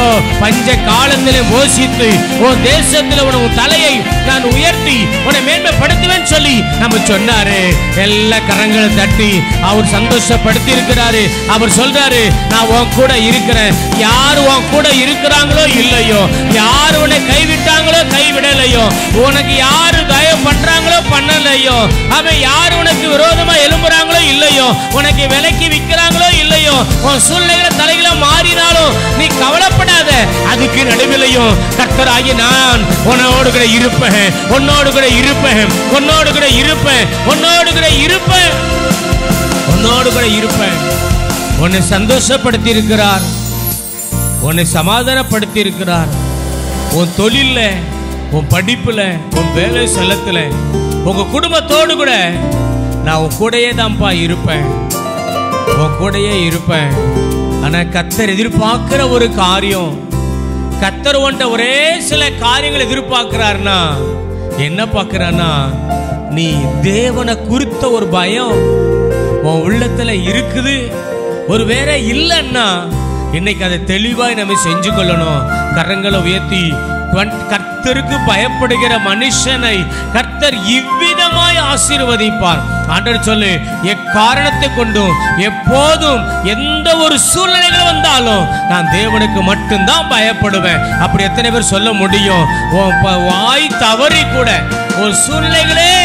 Speaker 2: பஞ்ச காலத்திலே போஷித்து உன் தேசத்துல உன் தலையை நான் உயர்த்தி உன்னை மேன்மைப்படுத்துவேன் சொல்லி நம்ம சொன்னாரு. எல்லா கரங்களை தட்டி அவர் சந்தோஷப்படுத்தி இருக்கிறாரு. அவர் சொல்றாரு, நான் உன் கூட இருக்கிறேன். யாரு உன் கூட இருக்கிறாங்களோ இல்லையோ, யாரு உன்னை கைவிட்டாங்களோ கைவிடலையோ, உனக்கு யாரு தயவு பண்றாங்களோ பண்ணலையோ, அவன் யாரு உனக்கு விரோதமா எழும்புறாங்களோ இல்லையோ, உனக்கு விலைக்கு விற்கிறாங்களோ இல்லையோ, உன் சூழ்நிலை தலைகளை மாறினாலும் நீ கவலைப்படாத. அதுக்கு நடுவிலையும் கர்த்தராகிய நான் உன்னோடு கூட இருப்பேன், உன்னோடு கூட இருப்பேன், உன்னோடு கூட இருப்பேன், உன்னோடு கூட இருப்பேன், உன்னோடு கூட இருப்பேன். உன்னை சந்தோஷப்படுத்தி இருக்கிறார், உன்னை சமாதானப்படுத்தி இருக்கிறார். உன் தொழில்ல, உன் படிப்புல, உன் வேலை ஸ்தலத்துல, உங்க குடும்பத்தோடு கூட நான் உன் கூடயே தான்ப்பா இருப்பேன், உன் கூடயே இருப்பேன். ஆனா கர்த்தர் எதிர்பார்க்கிற ஒரு காரியம், கர்த்தர் உன்ட ஒரே சில காரியங்கள் எதிர்பார்க்கிறார்னா என்ன பார்க்கிறான்னா, நீ தேவனை குறித்த ஒரு பயம் உன் உள்ளத்துல இருக்குது. ஒரு வேற இல்லைன்னா இன்னைக்கு அதை தெளிவாய் நம்ம செஞ்சு கொள்ளணும். கரங்களை உயர்த்தி கர்த்தருக்கு பயப்படுகிற மனுஷனை கர்த்தர் இவ்விதமாய் ஆசீர்வதிப்பார். ஆண்டவர் சொல்லு, எக்காரணத்தை கொண்டும் எப்போதும் எந்த ஒரு சூழ்நிலைகள் வந்தாலும் நான் தேவனுக்கு மட்டும்தான் பயப்படுவேன். அப்படி எத்தனை பேர் சொல்ல முடியும்? வாய் தவறி கூட ஒரு சூழ்நிலைகளே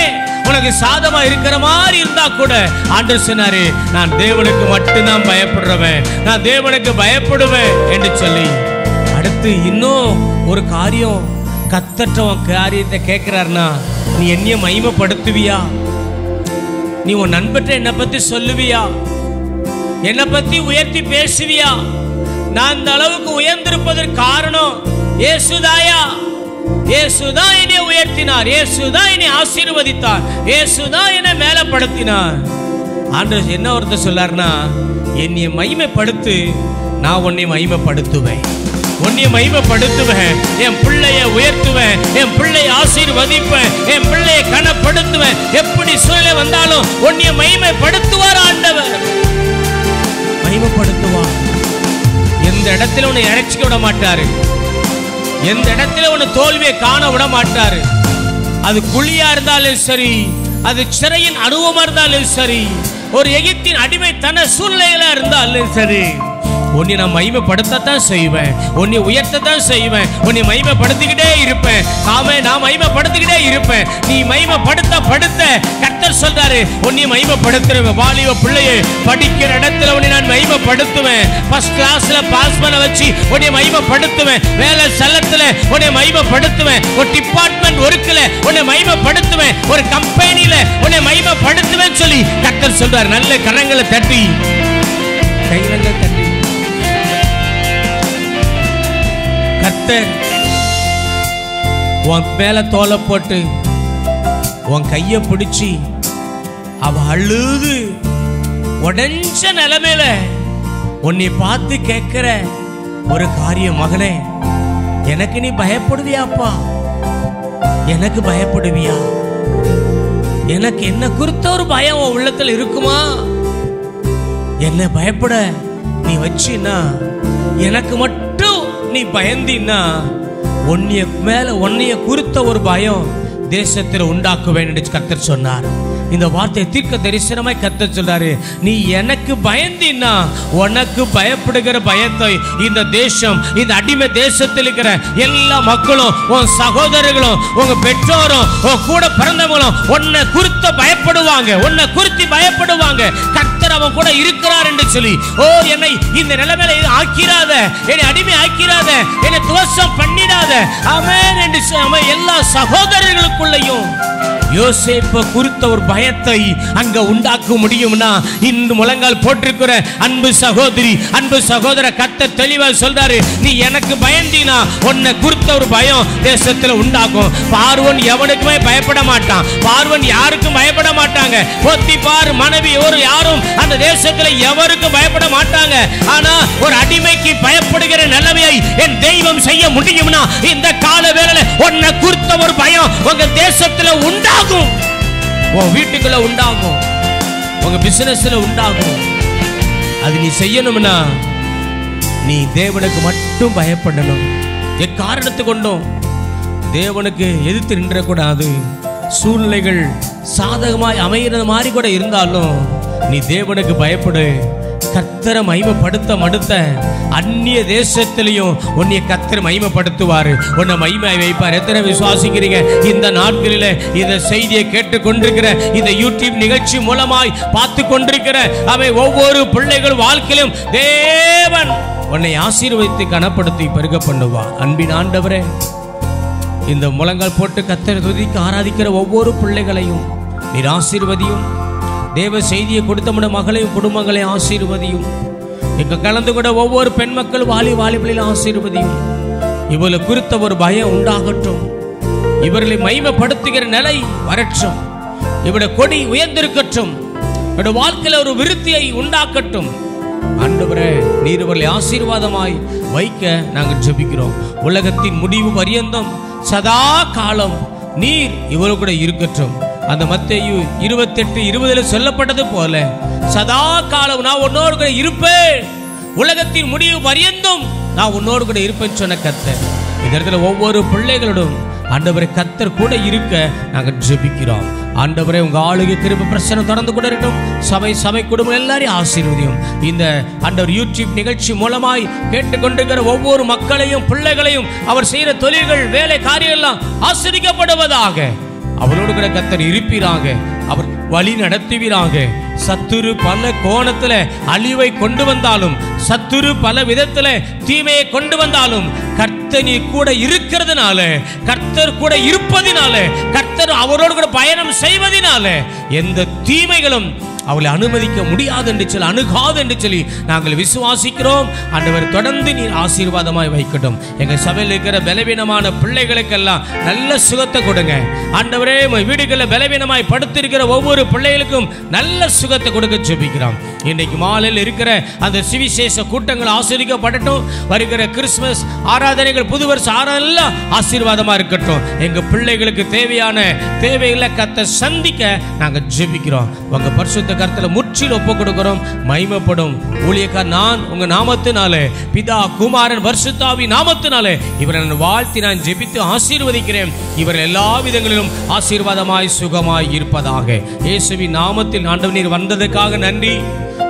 Speaker 2: உனக்கு சாதமா இருக்கிற மாதிரி இருந்தா கூட ஆண்டவர் சொன்னாரு, நான் தேவனுக்கு மட்டும்தான் பயப்படுறவன், நான் தேவனுக்கு பயப்படுவேன் என்று சொல்லி. அடுத்து இன்னும் ஒரு காரியம், கர்த்தர் காரியத்தை கேட்கிறாருன்னா, நீ என்னைய மகிமைப்படுத்துவியா? நீ உன் நண்பற்ற என்னை பத்தி சொல்லுவியா? என்னை பத்தி உயர்த்தி பேசுவியா? நான் இந்த அளவுக்கு உயர்ந்திருப்பதற்கு காரணம் இயேசுதாயா? இயேசுதான் என்னை உயர்த்தினார், இயேசுதான் என்னை ஆசீர்வதித்தார், இயேசுதான் என்னை மேலப்படுத்தினார். ஆண்டவர் என்ன ஒருத்தர் சொல்லார்னா, என்னை மகிமைப்படுத்து, நான் உன்னை மகிமைப்படுத்துவேன், உன்னை மகிமைப்படுத்துவேன், என் பிள்ளைய உயர்த்துவேன், என் பிள்ளையை ஆசீர்வதிப்பேன், என் பிள்ளையை கனப்படுத்துவேன். எப்படி சூழ்நிலை வந்தாலும் உன்னை மகிமைப்படுத்துவார் ஆண்டவர், மகிமைப்படுத்துவார். எந்த இடத்துல உன்னை இறைச்சிக்க விட மாட்டாரு, எந்த இடத்துல உன்னை தோல்வியை காண விட மாட்டாரு. அது குழியா இருந்தாலும் சரி, அது சிறையின் அனுபவமா இருந்தாலும் சரி, ஒரு எகிப்தின் அடிமைத்தன சூழ்நிலையில இருந்தாலும் சரி, உன்னை நான் மகிமைப்படுத்தத்தான் செய்வேன், உன்னை உயர்த்தத்தான் செய்வேன், உன்னை மகிமைப்படுத்திக்கிட்டே இருப்பேன். ஆமே, நான் மகிமைப்படுத்திக்கிட்டே இருப்பேன். நீ மகிமைப்படுத்த படுத்த கர்த்தர் சொல்றாரு, உன்னை மகிமைப்படுத்துவேன். வாலிப பிள்ளையை படிக்கிற இடத்துல உன்னை நான் மகிமைப்படுத்துவேன். ஃபர்ஸ்ட் கிளாஸ்ல பாஸ் பண்ண வச்சு உன்னை மகிமைப்படுத்துவேன். வேலை ஸ்தலத்துல உன்னை மகிமைப்படுத்துவேன். ஒரு டிபார்ட்மெண்ட் ஒர்க்ல உன்னை மகிமைப்படுத்துவேன். ஒரு கம்பெனில உன்னை மகிமைப்படுத்துவேன் சொல்லி கர்த்தர் சொல்றாரு. நல்ல கரங்களை தட்டி, கைகளை தட்டி, கர்த்தர் உன் மேல தோலை போட்டு உன் கைய பிடிச்சி அவ அழுது உடஞ்ச நிலைமையில உன்னை பார்த்து கேட்கிற ஒரு காரியம், மகனே, எனக்கு நீ பயப்படுவியாப்பா? எனக்கு பயப்படுவியா? எனக்கு என்ன குறித்த ஒரு பயம் உன் உள்ளத்துல இருக்குமா? என்ன பயப்பட நீ வச்சினா, எனக்கு மட்டும் நீ பயந்தினா, உன்னைய குறித்த ஒரு பயம் தேசத்தில் உண்டாக்குவேன் என்று கர்த்தர் சொன்னார். இந்த வார்த்தை தீர்க்க தரிசனமாய் கர்த்தர் சொல்றாரு. நீ எனக்கு பயந்தினா, உனக்கு பயப்படுகிற பயத்தை இந்த தேசம், இந்த அடிமை தேசத்தில் இருக்கிற எல்லா மக்களும், உன் சகோதரர்களும், உங்க பெற்றோரும், உன் கூட பிறந்தவங்களும் உன்னை குறித்து பயப்படுவாங்க, உன்னை குறித்து பயப்படுவாங்க. கர்த்தர் அவன் கூட இருக்கிறார் என்று சொல்லி, ஓ என்னை இந்த நிலைமையில ஆக்கிராத, என்னை அடிமை ஆக்கிராத, என்னை துவசம் பண்ணிடாத, ஆமென் என்று எல்லா சகோதரர்களுக்குள்ளையும் யோசேப்பை குறித்த ஒரு பயத்தை அங்க உண்டாக்க முடியும்னா, இன்று முழங்கால் போட்டிருக்கிற அன்பு சகோதரி, அன்பு சகோதர, கர்த்தர் தெளிவா சொல்றாரு, நீ எனக்கு பயந்தினா உன்னை குறித்த ஒரு பயம் தேசத்துல உண்டாகும். பார்வோன் எவனுக்குமே பயப்பட மாட்டான், பார்வோன் யாருக்கும் பயப்பட மாட்டாங்க. போத்திபார் மனைவி ஒரு யாரும் அந்த தேசத்துல எவருக்கும் பயப்பட மாட்டாங்க. ஆனா ஒரு அடிமைக்கு பயப்படுகிற நிலைமையை என் தெய்வம் செய்ய முடியும்னா, இந்த கால வேளையில உன்னை குறித்த ஒரு பயம் உங்க தேசத்துல உண்டாகும், உன் வீட்டுக்குள்ள உண்டாகும், உங்க பிசினஸ்ல உண்டாகும். அது நீ செய்யணும்னா நீ தேவனுக்கு மட்டும் பயப்படணும். எக்காரணத்து கொண்டும் தேவனுக்கு எதிர்த்து நின்ற கூடாது. சூழ்நிலைகள் சாதகமாய் அமைகிறது மாதிரி கூட இருந்தாலும் நீ தேவனுக்கு பயப்படு. கர்த்தரை மகிமைப்படுத்த மடுத்த அந்நிய தேசத்திலையும் உன்னை கர்த்தர் மகிமைப்படுத்துவாரு, உன்னை மகிமை வைப்பார். எத்தனை விசுவாசிக்கிறீங்க? இந்த நாட்களில் இந்த செய்தியை கேட்டுக்கொண்டிருக்கிற, இந்த யூடியூப் நிகழ்ச்சி மூலமாய் பார்த்து கொண்டிருக்கிற அவை ஒவ்வொரு பிள்ளைகள் வாழ்க்கையிலும் தேவன் உன்னை ஆசீர்வதித்து கனப்படுத்தி பெருக பண்ணுவார். அன்பின் ஆண்டவரே, இந்த முழங்கால் போட்டு கர்த்தரை துதிக்க ஆராதிக்கிற ஒவ்வொரு பிள்ளைகளையும் நீர் ஆசீர்வதியும். தேவ செய்தியை கொடுத்த மகளையும் குடும்பங்களையும் ஆசீர்வதியும். இங்க கலந்து கூட ஒவ்வொரு பெண் மக்கள் வாலிபலையும் ஆசீர்வதியும். இவளை குறித்த ஒரு பயம் உண்டாகட்டும், இவர்களை மகிமைப்படுத்துகிற நிலை வரட்டும், இவருடைய கொடி உயர்ந்திருக்கட்டும், இவருடைய வாழ்க்கையில ஒரு விருத்தியை உண்டாக்கட்டும். ஆண்டவரே, நீர் இவர்களை ஆசீர்வாதமாய் வைக்க நாங்கள் ஜெபிக்கிறோம். உலகத்தின் முடிவு பரியந்தம் சதா காலம் நீர் இவரோடு கூட இருக்கட்டும். அந்த மத்தேயு 28:20 சொல்லப்பட்டது போல சதா காலம் நான் உன்னோடு கூட இருப்பேன், உலகத்தின் முடிவு பரியந்தும் நான் உன்னோடு கூட இருப்பேன் சொன்ன கர்த்தர் இந்த இடத்துல ஒவ்வொரு பிள்ளைகளோடும் ஆண்டவரே கர்த்தர் கூட இருக்க நாங்கள் ஜெபிக்கிறோம். ஆண்டவரே உங்க ஆளுகை கிருபை பிரசன்னம் தொடர்ந்து கூட இருக்கட்டும். சபை குடும்பம் எல்லாரையும் ஆசீர்வதியும். இந்த ஆண்டவர் யூடியூப் நிகழ்ச்சி மூலமாய் கேட்டுக்கொண்டிருக்கிற ஒவ்வொரு மக்களையும் பிள்ளைகளையும் அவர் செய்கிற தொழில்கள் வேலை காரியம் எல்லாம் ஆசீர்வதிக்கப்படுவதாக. அவரோடு கூட கர்த்தர் இருப்பீராக. அவர் வழி நடத்துவீராக. சத்துரு பல கோணத்துல அழிவை கொண்டு வந்தாலும், சத்துரு பல விதத்துல தீமையை கொண்டு வந்தாலும், கர்த்தர் நீ கூட இருக்கிறதுனால, கர்த்தர் கூட இருப்பதினால, கர்த்தர் அவரோடு கூட பயணம் செய்வதினால எந்த தீமைகளும் அவளை அனுமதிக்க முடியாது என்று சொல்லி, அணுகாது என்று சொல்லி நாங்கள் விசுவாசிக்கிறோம். ஆண்டவர் தொடர்ந்து நீர் ஆசீர்வாதமாய் வைக்கட்டும். எங்கள் சபையில் இருக்கிற பலவீனமான பிள்ளைகளுக்கெல்லாம் நல்ல சுகத்தை கொடுங்க ஆண்டவரே. வீடுகளில் பலவீனமாய் படுத்திருக்கிற ஒவ்வொரு பிள்ளைகளுக்கும் நல்ல சுகத்தை கொடுக்க ஜெபிக்கிறோம். இன்னைக்கு மாலையில் இருக்கிற அந்த சுவிசேஷ கூட்டங்கள் ஆசீர்வதிக்கப்படட்டும். வருகிற கிறிஸ்துமஸ் ஆராதனைகள், புது வருஷ ஆராதனை எல்லாம் ஆசீர்வாதமா இருக்கட்டும். எங்க பிள்ளைகளுக்கு தேவையான தேவைகளை கர்த்தர் சந்திக்க நாங்கள் ஜெபிக்கிறோம். உங்க பரிசுத்த கர்த்தரை முற்றிலும் ஒப்பு கொடுக்கிறோம். மகிமைப்படும் ஊழியக்கார் நான் உங்க நாமத்தினாலே, பிதா குமாரன் பரிசுத்தாவி நாமத்தினாலே இவரை வாழ்த்தி நான் ஜெபித்து ஆசீர்வதிக்கிறேன். இவர்கள் எல்லா விதங்களிலும் ஆசீர்வாதமாய் சுகமாய் இருப்பதாக. இயேசுவின் நாமத்தில் ஆண்டவர் நீர் வந்ததுக்காக நன்றி.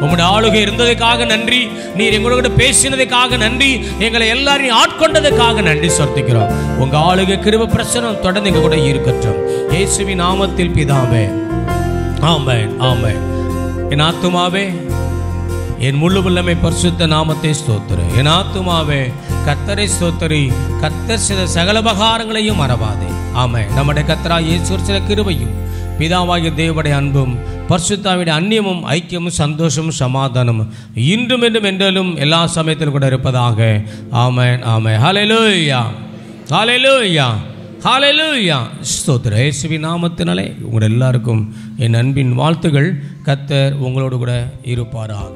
Speaker 2: உங்களுடைய ஆளுகை இருந்ததுக்காக நன்றி. நீர் எங்களோட பேசினதுக்காக நன்றி. எங்களை எல்லாரையும் ஆட்கொண்டதுக்காக நன்றி செலுத்துகிறோம். உங்க ஆளுகை கிருபை பிரசன்னம் தொடர்ந்து எங்க கூட இருக்கட்டும். இயேசுவின் நாமத்தில் பிதாவே, ஆமென் ஆமென். என் ஆத்துமாவே என் முழு வல்லமை பரிசுத்த நாமத்தை ஸ்தோத்திரு. என் ஆத்துமாவே கர்த்தரை ஸ்தோத்திரி. கர்த்தர் செய்த சகல உபகாரங்களையும் மறவாதே. ஆமென். நம்முடைய கர்த்தராகிய இயேசு சில கிருபையும், பிதாவாகிய தேவனுடைய அன்பும், பரிசுத்தாவினுடைய அந்நியமும், ஐக்கியமும், சந்தோஷமும், சமாதானமும் இன்றும் என்றும் என்றாலும் எல்லா சமயத்திலும் கூட இருப்பதாக. ஆமென் ஆமென். ஹல்லேலூயா ஹல்லேலூயா ஹல்லேலூயா. ஸ்தோத்திரம். இயேசுவின் நாமத்தினாலே உங்கள் எல்லாருக்கும் என் அன்பின் வாழ்த்துகள். கர்த்தர் உங்களோடு கூட இருப்பாராக.